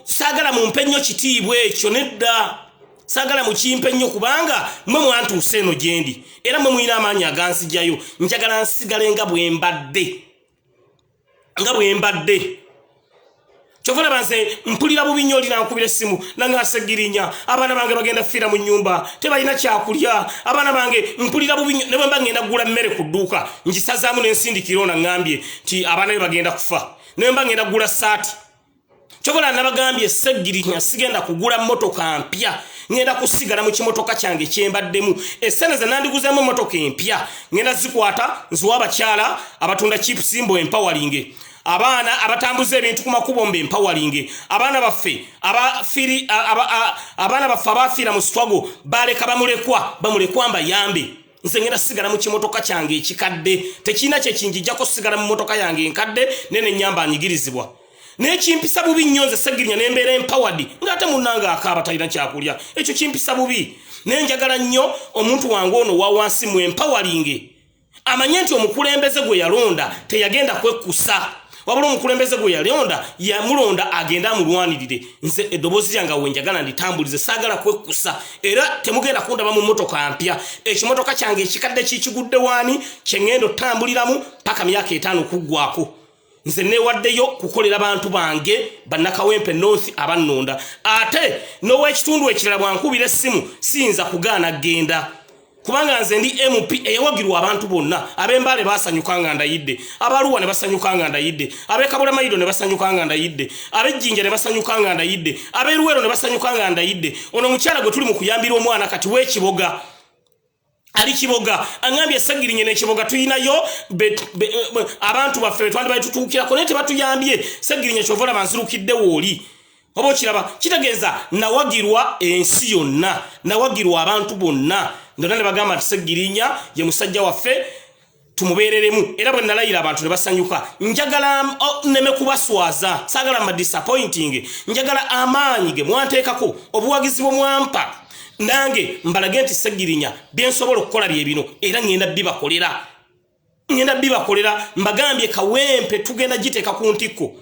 saagala mumpe nnyo kitiibwa ekyo nedda saagala mukimpe nnyo kubanga mwe mwantuuse eno gye ndi era mwe mulina amaanyi aganzijjayo njagala nsigale nga bwe mbadde Chovala banze mpulira bubi nnyo olina nkubira essimu nanga Ssegirinya abaana bange bagenda fira mu nnyumba tebalina kyakulya abaana bange mpulira bubi nnyo ne bwe ngenda kugula mmere ku dduuka ngisazaamu n'ensindikiro na ngambye nti abaana be bagenda kufa ne bwe ngenda kugula saati Chovala nabagambye Ssegirinya sigenda kugula mmotoka mpya ngenda kusigala mu kimotoka kyange kyembaddemu essene ze nandiguzeemu emmotoka empya ngenda zikwata nziwa abakyala abatunda chips mbo empowering abaana abatambuza ebintu ku makubo mbe empowering abaana baffe abafiira mu struggle baleka bamulekwa mbayambe nze ngenda sigala mu kimotoka kyange ekikadde tekina kye kinjijjako sigala mu motoka yange enkadde nene nyamba anyigirizibwa nekimpisa bubi nnyo nze Ssegirinya nembeera empowered ng'ate munnange akaaba talina kyakulya ekyo kimpisa bubi nenjagala nnyo omuntu wange ono wa wansi mu empowering amanye nti omukulembeze gwe yalonda teyagenda kwekkusa wabula omukulembeze gwe yalonda yamulonda agenda amulwanirire nze eddoboozi lyange we njagala nditambulize saagala kwekkusa era temugenda kundaba mu mmotoka mpya ekimotoka kyange ekikadde kikigudde waani kyengendo tambuliramu paka myaka 5 kuggwako nze newaddeyo kukolera bantu bange bannakawempe north abannonda ate n'owekitundu ekirala bwankubira essimu siyinza kugaana genda kubanga nze ndi MP eyawagirwa abantu bonna ab'Embale basanyuka nga ndayidde abaluwa ne basanyuka nga ndayidde ab'Ekabula Mayido ne basanyuka nga ndayidde ab'Ejjinja ne basanyuka nga ndayidde ab'Eruwero ne basanyuka nga ndayidde ono mukyala gwe tuli mu kuyambira omwana kati w'ekiboga ali kiboga angambye Ssegirinya n'ekiboga tuyinayo abantu baffe twandi bayitutuukirako naye tebatuyambye Ssegirinya kyovola banzirukidde wooli oba okiraba kitegeeza nawagirwa ensi yonna nawagirwa abantu bonna ndonna ne bagamba nti Ssegirinya ye musajja waffe tumubeereremu era bwe nalayira abantu ne basanyuka njagala neme kubaswaza saagala ma disappointing njagala amaanyi ge mwanteekako obuwagizi bwe mwampa nange mbalage nti Ssegirinya byensobola okukola bye bino era ngenda bibakolera mbagambye Kawempe tugenda giteeka ku ntikko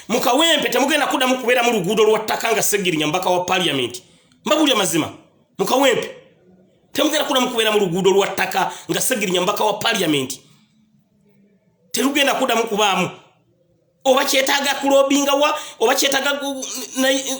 mu Kawempe temugenda kuddamu kubeera mu luguudo lwa ttaka nga Ssegirinya mbaka wa parliament mbabulya mazima mu Kawempe temugenda kuddamu kubeera mu luguudo lwa ttaka nga Ssegirinya mbaka wa parliament terugenda kuddamu kubaamu oba kyetaaga kulobinga wa oba kyetaaga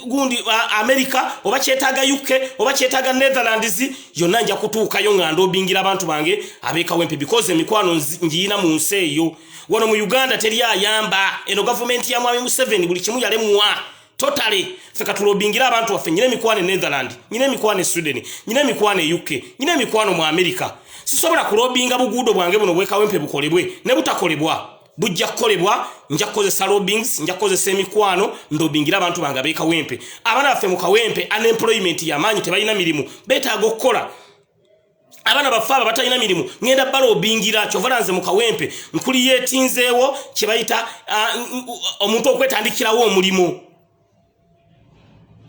gundi America oba kyetaaga UK oba kyetaaga Netherlands yonna nja kutuukayo nga ndobingira abantu bange ab'Ekawempe because emikwano ngiina mu nsi eyo wano mu Uganda teri ayamba eno government ya Mwami Museveni buli kimu yalemwa totally feka tulobingira abantu waffe nyine mikwano Netherlands nyine mikwano Sweden nyine mikwano UK nyine mikwano mu America sisobola kulobinga buguudo bwange buno bw'Ekawempe bukolebwe ne butakolebwa bujja kukolebwa nja kukozesa lobbyings nja kukozesa emikwano ndobingira abantu bange ab'Ekawempe abaana baffe mu Kawempe unemployment y'amaanyi tebalina mirimu beetaaga okukola abaana baffe abatalina mirimu ngenda balobingira kyovola nze mu Kawempe nkuli yeetinzeewo kye bayita omuntu okwetandikirawo omulimu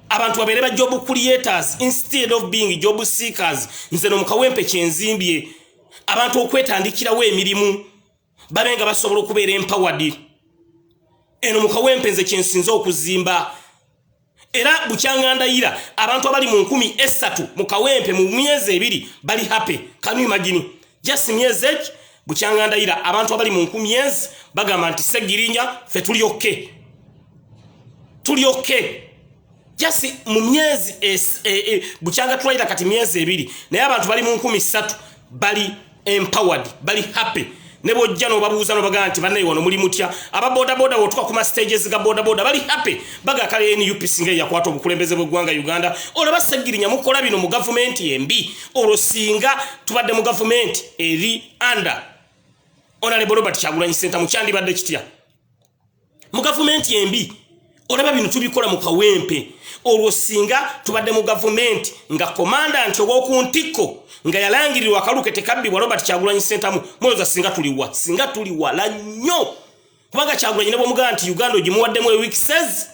abantu babeere ba job creators instead of being job seekers nze no mu Kawempe kyenzimbye abantu okwetandikirawo emirimu babenga basobola okubeera empowered eno mu Kawempe nze kyensinza okuzimba era bukyangandayira abantu abali mu 13 mu kawempe mu myezi 2 bali happy. Can you imagine? Just myezi bukyangandayira abantu abali mu 10 bagamba nti Ssegirinya fe tuli okay. Tuli okay. Just mu myezi bukyanga twalira kati myezi 2 naye abantu bali mu 13 bali empowered, bali happy. Nebo jano babuuza no bagamba nti banayi wano muli mutya aba boda boda wotuka kuma stages ga boda boda bali happy baga kale NUP singa yakwata obukulembeze bw'eggwanga Uganda olaba Ssegirinya mukola bino mu government embi olosinga tubadde mu government eri under Honorable Robert Kyagulanyi Ssentamu kyandi badde kitya mu government embi olaba bino tubikola mu kawempe olosinga tubadde mu government nga commandant owokuntiko nga yalangirirwa akaluke tekabbibwa Robert Kyagulanyi Ssentamu mwoza singa tuliwa la nnyo kubanga Kyagulanyi ne bw'omugamba nti Uganda ogimuwaddemu weeks says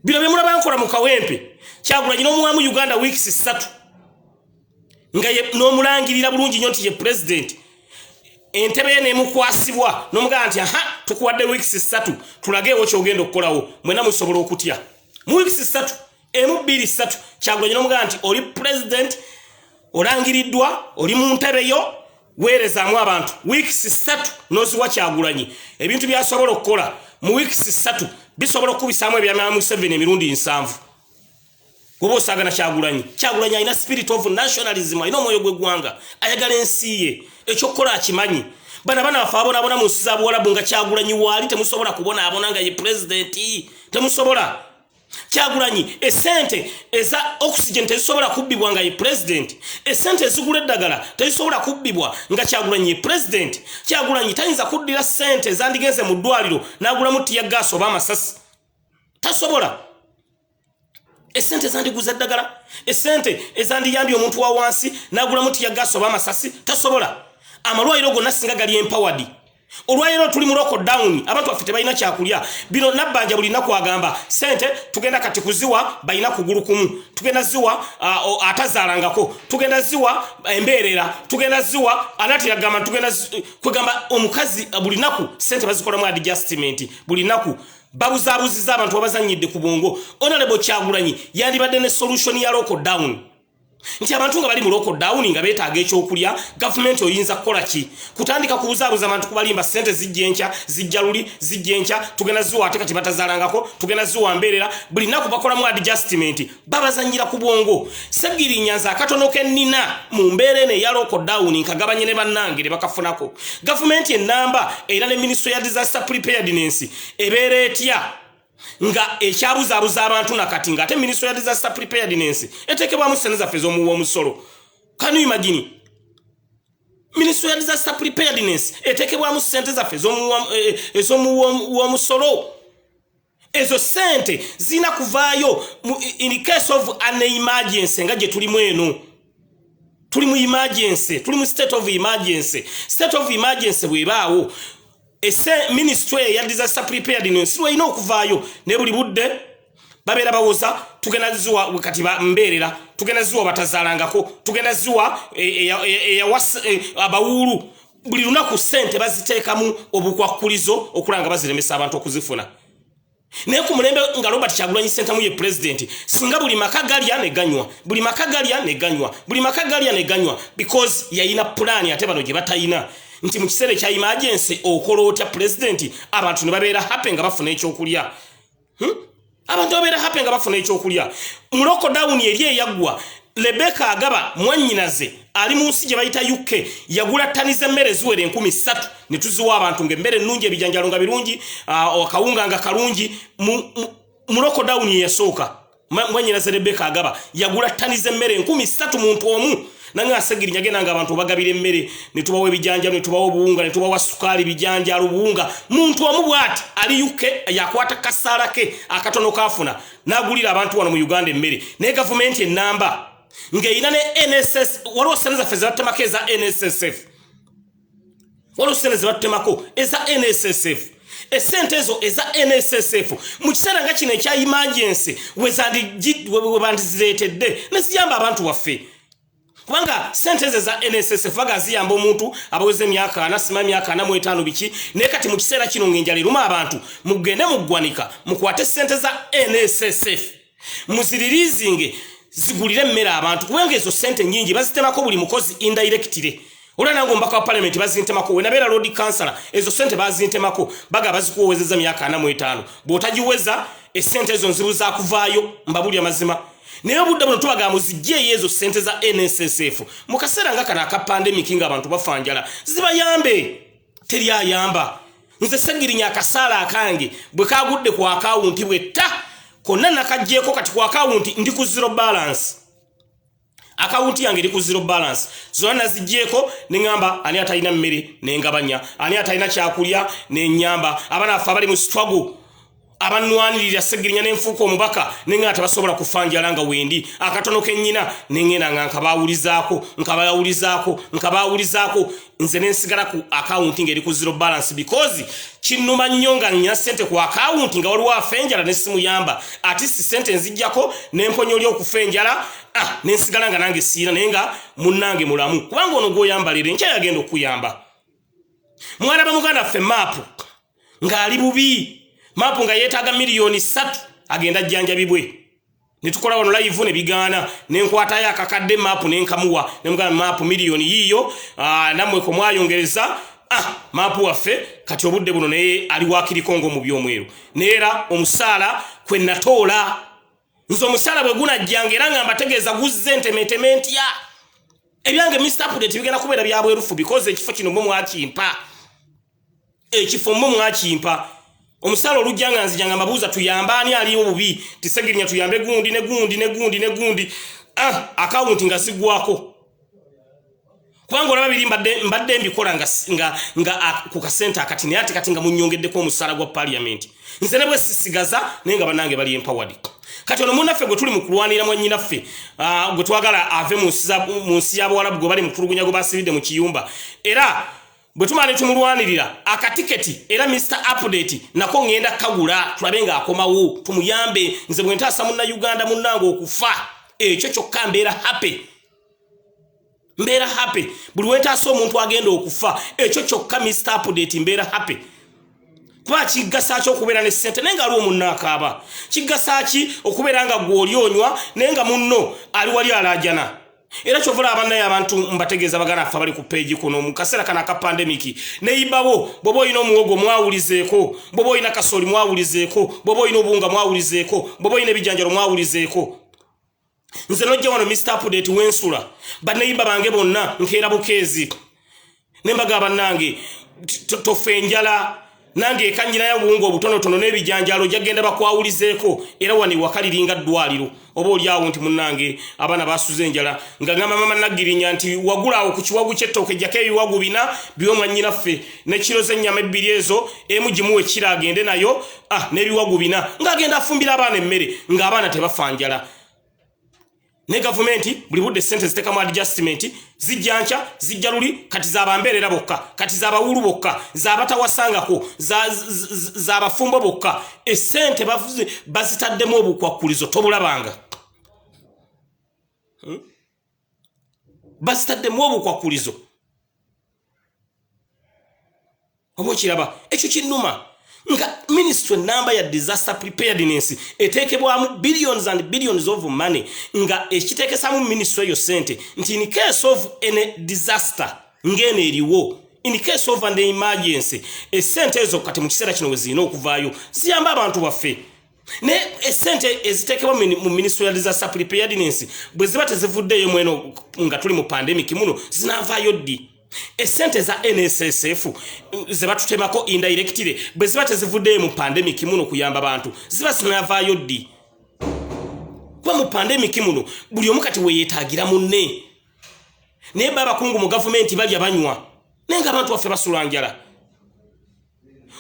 bino bye mulaba nkola mu kawempe Kyagulanyi n'omuwamu Uganda weeks 3 nga n'omulangirira bulungi nnyo nti ye president entebe n'emukwasibwa n'omugamba nti aha tukuwadde weeks 3 tulageewo ky'ogenda okukolawo mwena musobola okutya mu weeks 3 emu 2 3 Kyagulanyi n'omugamba nti oli president olangiriddwa oli mu ntebe yo weerezaamu abantu weeks 3 n'oziwa Kyagulanyi ebintu byasobola okukola mu weeks 3 bisobola okubisaamu ebyamamu 7 emirundi 7 woba osaagana Kyagulanyi alina spirit of nationalism alina omwoyo gw'eggwanga ayagala ensi ye ekyokukola akimanyi bana bafa abonabona mu nsi za Buwarabu nga Kyagulanyi waali temusobola kubonaabona nga ye president temusobola Kyagulanyi esente eza oxygen tezisobola kubbibwa nga ye president esente ezigula eddagala tezisobola kubbibwa nga Kyagulanyi ye president Kyagulanyi tayinza kuddira sente ezandigenze mu ddwaliro n'agulamu tiya gas oba amasasi tasobola esente ezandiguza eddagala esente ezandiyambye omuntu wa wansi n'agulamu tiya gas oba amasasi tasobola amalwaliro gonna singa gali empowered olwaliro tuli mu lockdown abantu baffe tebalina kyakulya bino nabbanja buli nnaku agamba sente tugenda kati kuziwa balina kugulu kumu tugenda ziwa atazaalangako tugenda ziwa embeerera tugenda ziwa anatira gamba tugenda kwegamba omukazi buli nnaku sente bazikolamu adjustment buli nnaku babuzaabuziza abantu abazanyidde ku bongo Honorable Kyagulanyi yandibadde ne solution ya lockdown nti abantu nga bali mu lockdown nga beetaaga ekyokulya government oyinza kukola ki kutandika kubuzaabuza abantu kubalimba sente zijjencha zijjaluli zijjencha tugenda ziwa ate kati batazaalangako tugenda ziwa mbeerera buli nnaku bakolamu adjustment babazanyira ku bwongo Ssegirinya nze akatono ke nnina mu mbeera eno eya lockdown nkagabanye ne bannange ne bakafunako government ennamba era ne ministry ya disaster preparedness ebeera etya nga ekyabuzaabuza abantu nakati nga ate ministry ya disaster preparedness etekebwamu sente zaffe z'omuwoomusolo. Can you imagine? Ministry ya disaster preparedness etekebwamu sente zaffe z'omuwoomusolo. Ezo sente zina kuvaayo in case of an emergency nga gye tulimu eno. Tuli mu emergency, tuli mu state of emergency. State of emergency bwebaawo ministry ya disaster preparedness ino okuvaayo ne buli budde babeera bawoza tugenda ziwa kati mbeerera tugenda ziwa batazaalangako tugenda ziwa abawulu buli lunaku sente baziteekamu obukwakulizo okulanga baziremesa abantu okuzifuna naye ku mulembe nga Robert Kyagulanyi Ssentamu ye president singa buli maka galya ne ganywa buli maka galya ne ganywa buli maka galya ne ganywa because yayina plan ate bano gye batayina nti mu kiseera kya emergency okola otya president abantu ne babeera happy nga bafuna ekyokulya abantu babeera happy nga bafuna ekyokulya mu lockdown eri eyaggwa Rebecca agaba mwannyinaze ali mu nsi gye bayita UK yagula ttani z'emmere ziwera 13,000 ne tuziwa abantu ng'emmere ennungi ebijanjalo nga birungi akawunga nga kalungi mu lockdown yasooka mwannyinaze Rebecca agaba yagula ttani z'emmere 13,000 muntu omu nanga Ssegirinya agenda nga abantu bagabira emmere ne tubawa ebijanjalo ne tubawa obuwunga ne tubawa sukaali bijanjalo buwunga muntu omu bw'ati ali UK yakwata kasaala ke akatono kaafuna n'agulira abantu wano mu Uganda emmere naye gavumenti ennamba ng'erina ne NSS waliwo sente zaffe ze battemako eza NSSF waliwo sente ze battemako eza NSSF esente ezo eza NSSF mu kiseera nga kino ekya emergency webandizireetedde ne ziyamba abantu waffe kubanga sente ezo za NSSF baga ziyamba omuntu abaweze emyaka 4 sima emyaka 4 mu 5 biki naye kati mu kiseera kino ng'enjala eruma abantu mugende muggwanika mukwate sente za NSSF muziririzinge zigulire mmere abantu kubanga ezo sente nyingi bazitemako buli mukozi indirectly ola nango mbaka wa parliament bazintemako we nabera road councillor ezo sente bazintemako baga bazikuwezeza myaka 45 botajiweza esente ezo nzibu za kuvaayo mbabuli amazima naye budde buno tubaga muzijje yezo sente za NSSF mukasera nga kana ka pandemic nga abantu bafanjala zibayambe teri ayamba nze Ssegirinya akasala akange bwe kagudde ku account bwetta konna nakajjeko kati ku account ndi ku zero balance account yange ndi ku zero balance zona zijjeko ningamba ani atalina mmere nengabanya ani atalina kyakulya nenyamba abana afa bali mu struggle abanwanirira Ssegirinya n'enfuuko omubaka nenga tabasobola kufanjala nga wendi akatono kennyina nengena nga nkabawulizaako nze nensigala ku account ngeri ku zero balance because kinuma nnyo nga nnya sente ku account nga waliwo afenjala nesimu yamba ati si sente nzijjako nemponyoli okufenjala nensigala nga nange siina nenga munnange mulamu kubanga ono gwoyambalire nkya yagenda okuyamba mwana bamuganda ffe mapu ng'ali bubi mapu nga yetaaga miliyoni 3 agenda jjanjabibwe nitukola wano live ne bigana nenkwatayo akakadde mapu nenkamuwa nemugamba mapu miliyoni yiyo namwe ko mwayongereza mapu waffe kati obudde buno naye ali wakirikongo mu byomweru neera omusala kwe natoola nzo omusala bwe gunajjanga era nga mbategeeza guzze entemetementi ya ebyange Mr. Update bigenda kubeera byabwerufu because ekifo kino mwe mwakimpa omusala olujjanga nzijanga mabuuza tuyambani aliwo bubi Ssegirinya tuyambe gundi account nga sigwako kubanga olaba biri mbadde mbikola nga ku kasenta akati naye ate kati nga munnyongeddeko omusala gwa parliament nze ne bwe sisigaza naye nga bannange bali empowered kati ono munnaffe gwe tuli mu kulwanira mwannyinaffe gwe twagala ave mu nsi y'Abawarabu gwe bali mu tulugunya gwe basibidde mu kiyumba era bwe tumale tumulwanirira akatiketi era Mr. Update nako ngenda kagula tulabe nga akomawo tumuyambe nze bwe ntaasa munna Uganda munnange okufa ekyo kyokka mbeera happy buli wentaasa omuntu agenda okufa ekyo kyokka Mr. Update mbeera happy kuba kigasa ki okubeera ne ssente naye nga aliwo munna akaaba kigasa ki okubeera nga gw'oli onywa naye nga munno ali wali alaajana era kyovula abannaye abantu mbategeeza bagana afa bali ku page kuno mu kaseera kana ka pandemic neyibawo bobo oyina omuwogo mwawulizeeko bobo oyina kasooli mwawulizeeko bobo oyina obunga mwawulizeeko bobo oyina ebijanjalo mwawulizeeko nze nojja wano Mr. Update wensula banneyiba bange bonna nkeera bukeezi nembaga bannange tofenjala nange ekanyina ya buungo obutonotono n'ebijanjalo jagenda bakwawulizeeko era wani wakaliringa ddwaliro oba olyawo nti munnange abaana basuze enjala nga ngamba mama Ssegirinya nti wagulaawo ku kiwagu ky'ettooke jjako ebiwagu 4 biwe mwannyinaffe ne kiro z'ennyama 2 ezo emu gimuwe kira agende nayo n'ebiwagu 4 ng'agenda afumbira abaana emmere ng'abaana tebafanjala ne government buli budde sente zitekamu adjustment zijjancha zijjaluli kati zabamberera bokka kati zabawulu bokka zabatawasangako zabafumbo bokka esente bavuze bazitaddemu obukwakulizo tobulabanga bazitaddemu obukwakulizo obo kiraba ekyo kinnuma nga ministry number ya disaster preparedness etekebwamu billions and billions of money nga ekitekesamu ministry yo sente nti in case of any disaster ngene eriwo in case of an emergency esente ezo kati mu kiseera kino wezina okuvaayo ziyamba abantu baffe ne esente ezitekebwa mu ministry ya disaster preparedness bwe ziba tezivuddeyo mweno nga tuli mu pandemic muno zinavaayo ddi esente za NSSF zeba tutemako indirectly bwe ziba tezivudde mu pandemic muno kuyamba abantu ziba zinavaayo ddi kwa mu pandemic muno buli omukati we yetaagira munne ne baba kungu mu government bali abanywa nenga abantu baffe basulanjala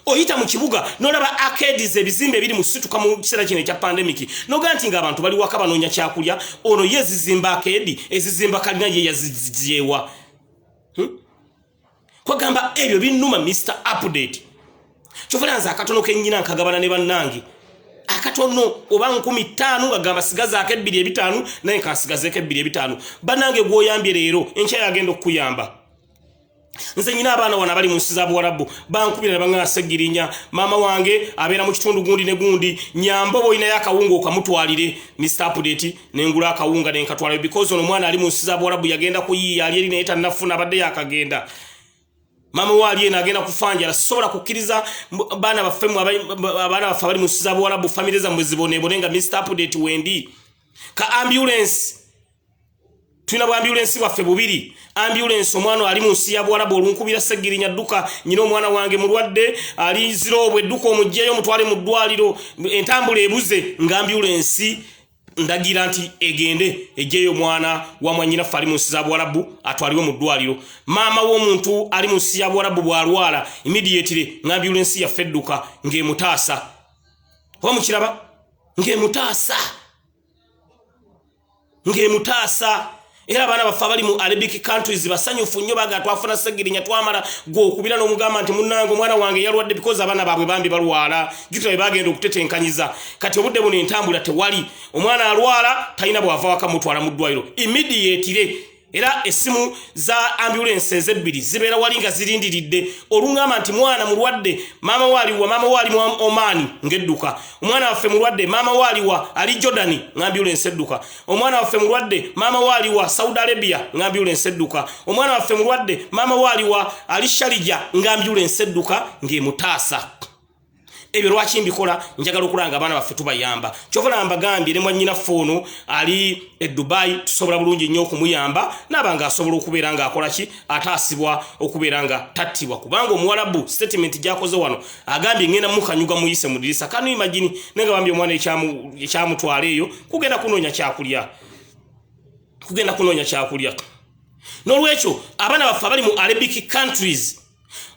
oyita mu kibuga nolaba arcades ebizimbe biri mu situka mu kiseera kino ekya pandemic noganti nga abantu bali waka banoonya kyakulya ono yezizimba arcade ezizimba kalina ye yazijewa kwa gamba ebyo binnuma Mr. Update chofulanza akatono kennyina nkagabana ne bannange akatono oba 15 nga gamba sigaza ake 2 naye kansigaze ake 2 bannange gwoyambye leero enkya yagenda okuyamba nze nyina abaana wana bali mu nsi za Buwarabu bankubira banga Ssegirinya mama wange abeera mu kitundu gundi ne gundi nyambo boyina yakawunga okamutwalire Mr Update nengula akawunga nenkatwala because ono mwana ali mu nsi za Buwarabu yagenda kuyiya ali eri neeta nafuna badde yakagenda mama wali ena agenda kufanja sobola kukkiriza baana baffemu abaana baffe bali mu nsi za Buwarabu family za mbuzibonebonenga Mr Update wendi ka ambulance tuna bwa ambulance baffe bubiri ambulance omwana ali mu nsi ya Buwarabu olunkubira Ssegirinya dduka nyina omwana wange mulwadde ali zero bwe dduka omujjeyo mutwale mu ddwaliro entambula ebuze nga ambulance ndagira nti egende ejeyo mwana wa mwanyina fali mu nsi za Buwarabu atwaliwe mu ddwaliro mama w'omuntu ali mu nsi ya Buwarabu bwalwala immediately nga ambulance ya fedduka ng'emutaasa oba mukiraba ng'emutaasa era bana bafa bali mu Arabic countries basanyufu nnyo baga twafuna Ssegirinya twamala go okubira n'omugamba nti munnange omwana wange yalwadde because abana baabwe bambi balwala gitwe bagenda okutetenkanyiza kati obudde buno entambula tewali omwana alwala talina bwava waka mutwala mu ddwaliro immediately era esimu za ambulance ezebbiri zibeera wali nga zirindiridde olungamba nti mwana mulwadde mama wali mu Omani ngedduka omwana waffe mulwadde mama wali wa ali Jordan ambulance edduka omwana waffe mulwadde mama wali wa Saudi Arabia ambulance edduka omwana waffe mulwadde mama wali wa ali Sharija ambulance edduka ng'emutaasa ebyo lwaki mbikola njagala okulanga abaana baffe tubayamba kyovola mbagambye ne mwanyina fono ali e Dubai tusobola bulungi nnyo okumuyamba nabanga asobola okubeera nga akola ki ataasibwa okubeera nga tattibwa kubanga Omuwarabu statement gyakoze wano agambye ngenda mukanyuga muyise mu dirisa kanu imagine nenga bambye omwana ekyamutwala eyo kugenda kunoonya kyakulya n'olwekyo abaana baffe abali mu Arabic countries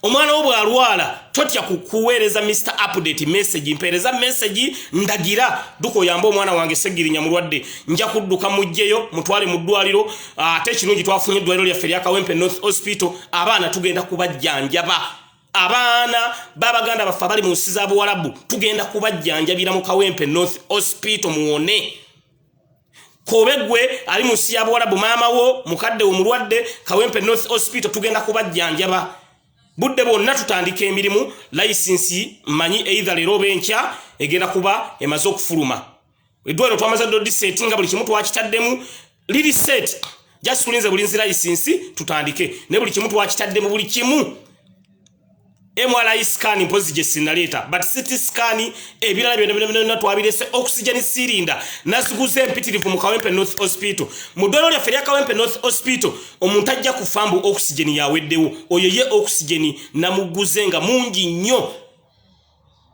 omwana wo bwalwala totya kukuweereza Mr Update message mpereza message ndagira duko yamba omwana wange Ssegirinya mulwadde nja kudduka mujjeyo mutwale mu ddwaliro ate kirungi twafunye eddwaliro lyaffe lya Kawempe North Hospital abaana tugenda kubajjanjaba abaana babaganda baffe bali mu nsi za Buwarabu tugenda kubajjanjabira mu Kawempe North Hospital muwone Kobegwe ali mu nsi ya Buwarabu mama wo mukadde wo mulwadde Kawempe North Hospital tugenda kubajjanjaba budde bonna tutandika emirimu license manyi either lero benkya egenda kuba emaze okufuluma eddwaliro twamaze do setting buli kimu twakitaddemu lili set just kulinze bulinzi license tutandike ne buli kimu twakitaddemu buli kimu MRI scan mpozi jesinaleta but CT scan ebirala byonna twabirese oxygen cylinder nasiguze empitirivu mu Kawempe North Hospital mu ddwaliro lyaffe lya Kawempe North Hospital omuntu ajja kufambu oxygen yaweddewo oyo ye oxygen namuguze nga mungi nnyo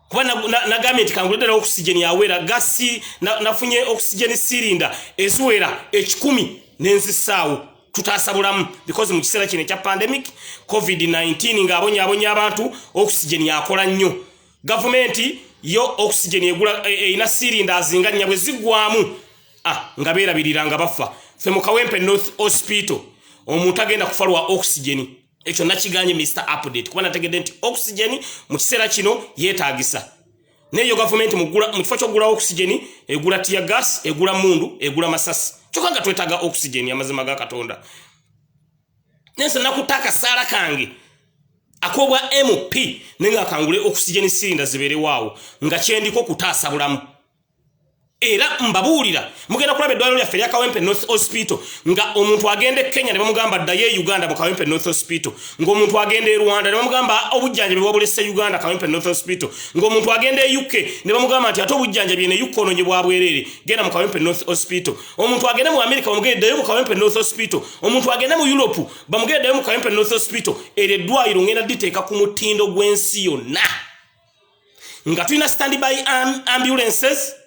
kuba na government kanguledera oxygen yawera gasi nafunye oxygen cylinder eziwera 10 n'enzisaawo tutasabulamu because mu kiseera kino kya pandemic COVID-19 ng'abonyabonya abantu oxygen yakola nnyo government yo oxygen egula ina cylinders nga nnya bwe zigwamu nga beerabirira nga bafa ffe mu Kawempe North Hospital omuntu agenda kufalwa oxygen ekyo nakiganye Mr Update kuba nategedde nti oxygen mu kiseera kino yeetaagisa neyo government mu kifo ky'okugula oxygen egula tear gas egula mundu egula masasi chokanga twetaga oxygen ya mazima ga Katonda nense nakutaka sala kange akobwa MP nenga kangule oxygen cylinder zibere waawo nga kyendiko kutaasa bulamu era mbabulira mugenda kulaba eddwaliro lyaffe lya Kawempe North Hospital nga omuntu agende Kenya ne bamugamba ddaye Uganda mu Kawempe North Hospital ng'omuntu agende Rwanda ne bamugamba obujjanjabi bwabulese Uganda Kawempe North Hospital ng'omuntu agende UK ne bamugamba nti ate obujjanjabi ne UK ononye bwabwerere genda mu Kawempe North Hospital omuntu agende mu America bamugende ddaye mu Kawempe North Hospital omuntu agende mu Europe bamugende ddaye mu Kawempe North Hospital eddwaliro ngenda diteeka ku mutindo gw'ensi yonna nga tulina standby ambulances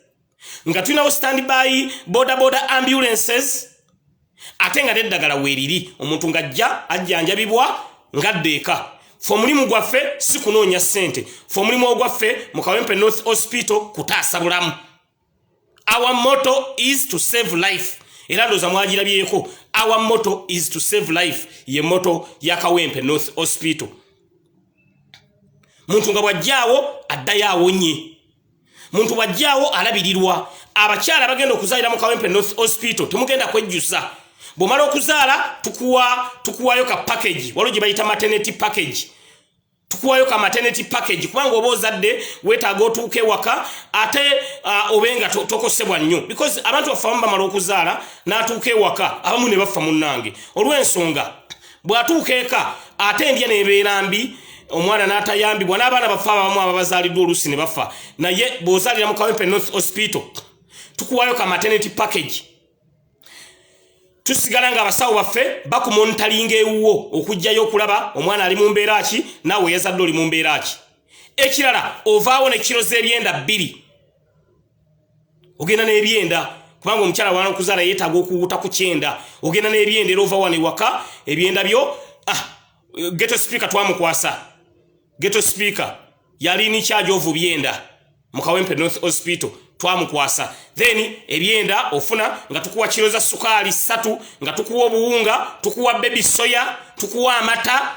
nga tulina standby border ambulances ate nga teddagala weeriri omuntu ngajja ajjanjabibwa ngaddeeka ffe omulimu gwaffe si kunoonya ssente ffe omulimu ogwaffe mu Kawempe North Hospital kutaasa bulamu our motto is to save life era ndooza mwagirabyeko our motto is to save life ye motto ya Kawempe North Hospital muntu nga bwajjaawo addayo awonye muntu bwajjaawo alabirirwa abakyala bagenda okuzaalira mu Kawempe North Hospital temugenda kwejjusa Bomala okuzaala tukuwayo ka package walo gye bayita maternity package tukuwayo ka maternity package kubanga oba ozadde weetaaga otuuke waka ate obenga tokosebwa nnyo because abantu bafamu bamala okuzaala n'atuuka ewaka abamu ne bafa munnange olw'ensonga bw'atuuka eka ate endya n'ebeera mbi omwana n'atayambibwa n'abaana bafa abamu ababazaaliddwa oluusi ne bafa naye bw'ozaalira mu Kawempe North Hospital tukuwayo ka maternity package tusigala nga abasawo baffe bakumonitalinga ewuwo okujjayo okulaba omwana ali mu mbeera ki naawe yazadde oli mu mbeera ki ekirala ovaawo ne kiro z'ebyenda 2 ogenda n'ebyenda kubanga omukyala wana okuzaala yeetaaga okuwuta ku 9 ogenda n'ebyenda era ova wane waka ebyenda byo ghetto speaker twamukwasa ghetto speaker yali ni charge of byenda mu Kawempe North Hospital twamukwasa then ebyenda ofuna nga tukuwa kilo za sukali 3 nga tukuwa obuwunga tukuwa baby soya tukuwa amata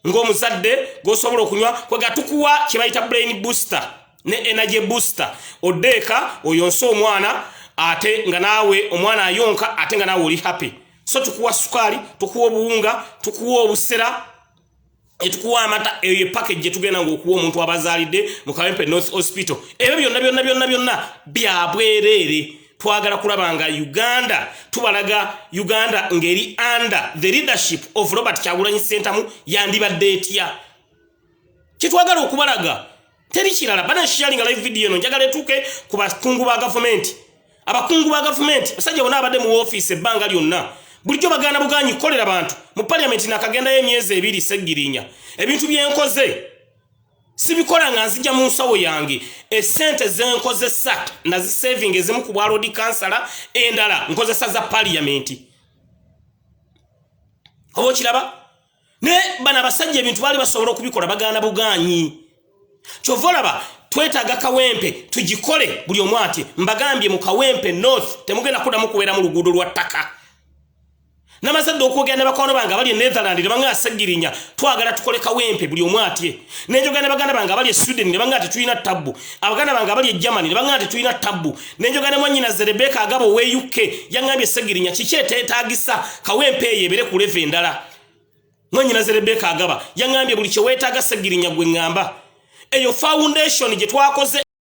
ng'omuzadde gosobola okunywa kwega tukuwa kibayita brain booster ne energy booster odeka oyonso omwana ate nga nawe omwana ayonka ate nga nawe oli happy so tukuwa sukali tukuwa obuwunga tukuwa obusera etukuwa amata eyo package tugenda ngokuwa omuntu abazaalidde mu Kawempe North Hospital ebyo byonna byabwerere twagala kulaba nga Uganda tubalaga Uganda ngeri under the leadership of Robert Kyagulanyi Ssentamu yandibadde etya kitwagala okubalaga teri kirala bana sharing live video no njagala etuke ku bakungu ba government abakungu ba government basajja bona abadde mu office ebbanga lyonna bulijjo bagana buganyi kolera abantu mu parliament nakagenda y'emyezi 2 Ssegirinya ebintu byenkoze sibikola nga nzija mu nsawo yange esente zenkozesa na zi saving ezimu ku bwalodi kansala endala nkozesa za parliament obo kiraba ne bana basajja ebintu bali basobola okubikola bagana buganyi chovolaba twetaaga Kawempe tugikole buli omwati mbagambye mu Kawempe North temugenda kudamu kubeera mu luguudo lwa ttaka namazadde okwogera bakono banga bali Netherland banga Ssegirinya twagala tukole Kawempe buli omwati nenjogana baganda banga bali Sweden banga ati tuina tabbu abaganda banga bali Germany banga ati tuina tabbu nenjogana mwanyina Rebecca agabo we UK yangambye Ssegirinya kikyete etagisa Kawempe yebere ku level endala mwanyina Rebecca agaba yangambye buli kye wetaaga Ssegirinya gwe ngamba eyo foundation gye twakoze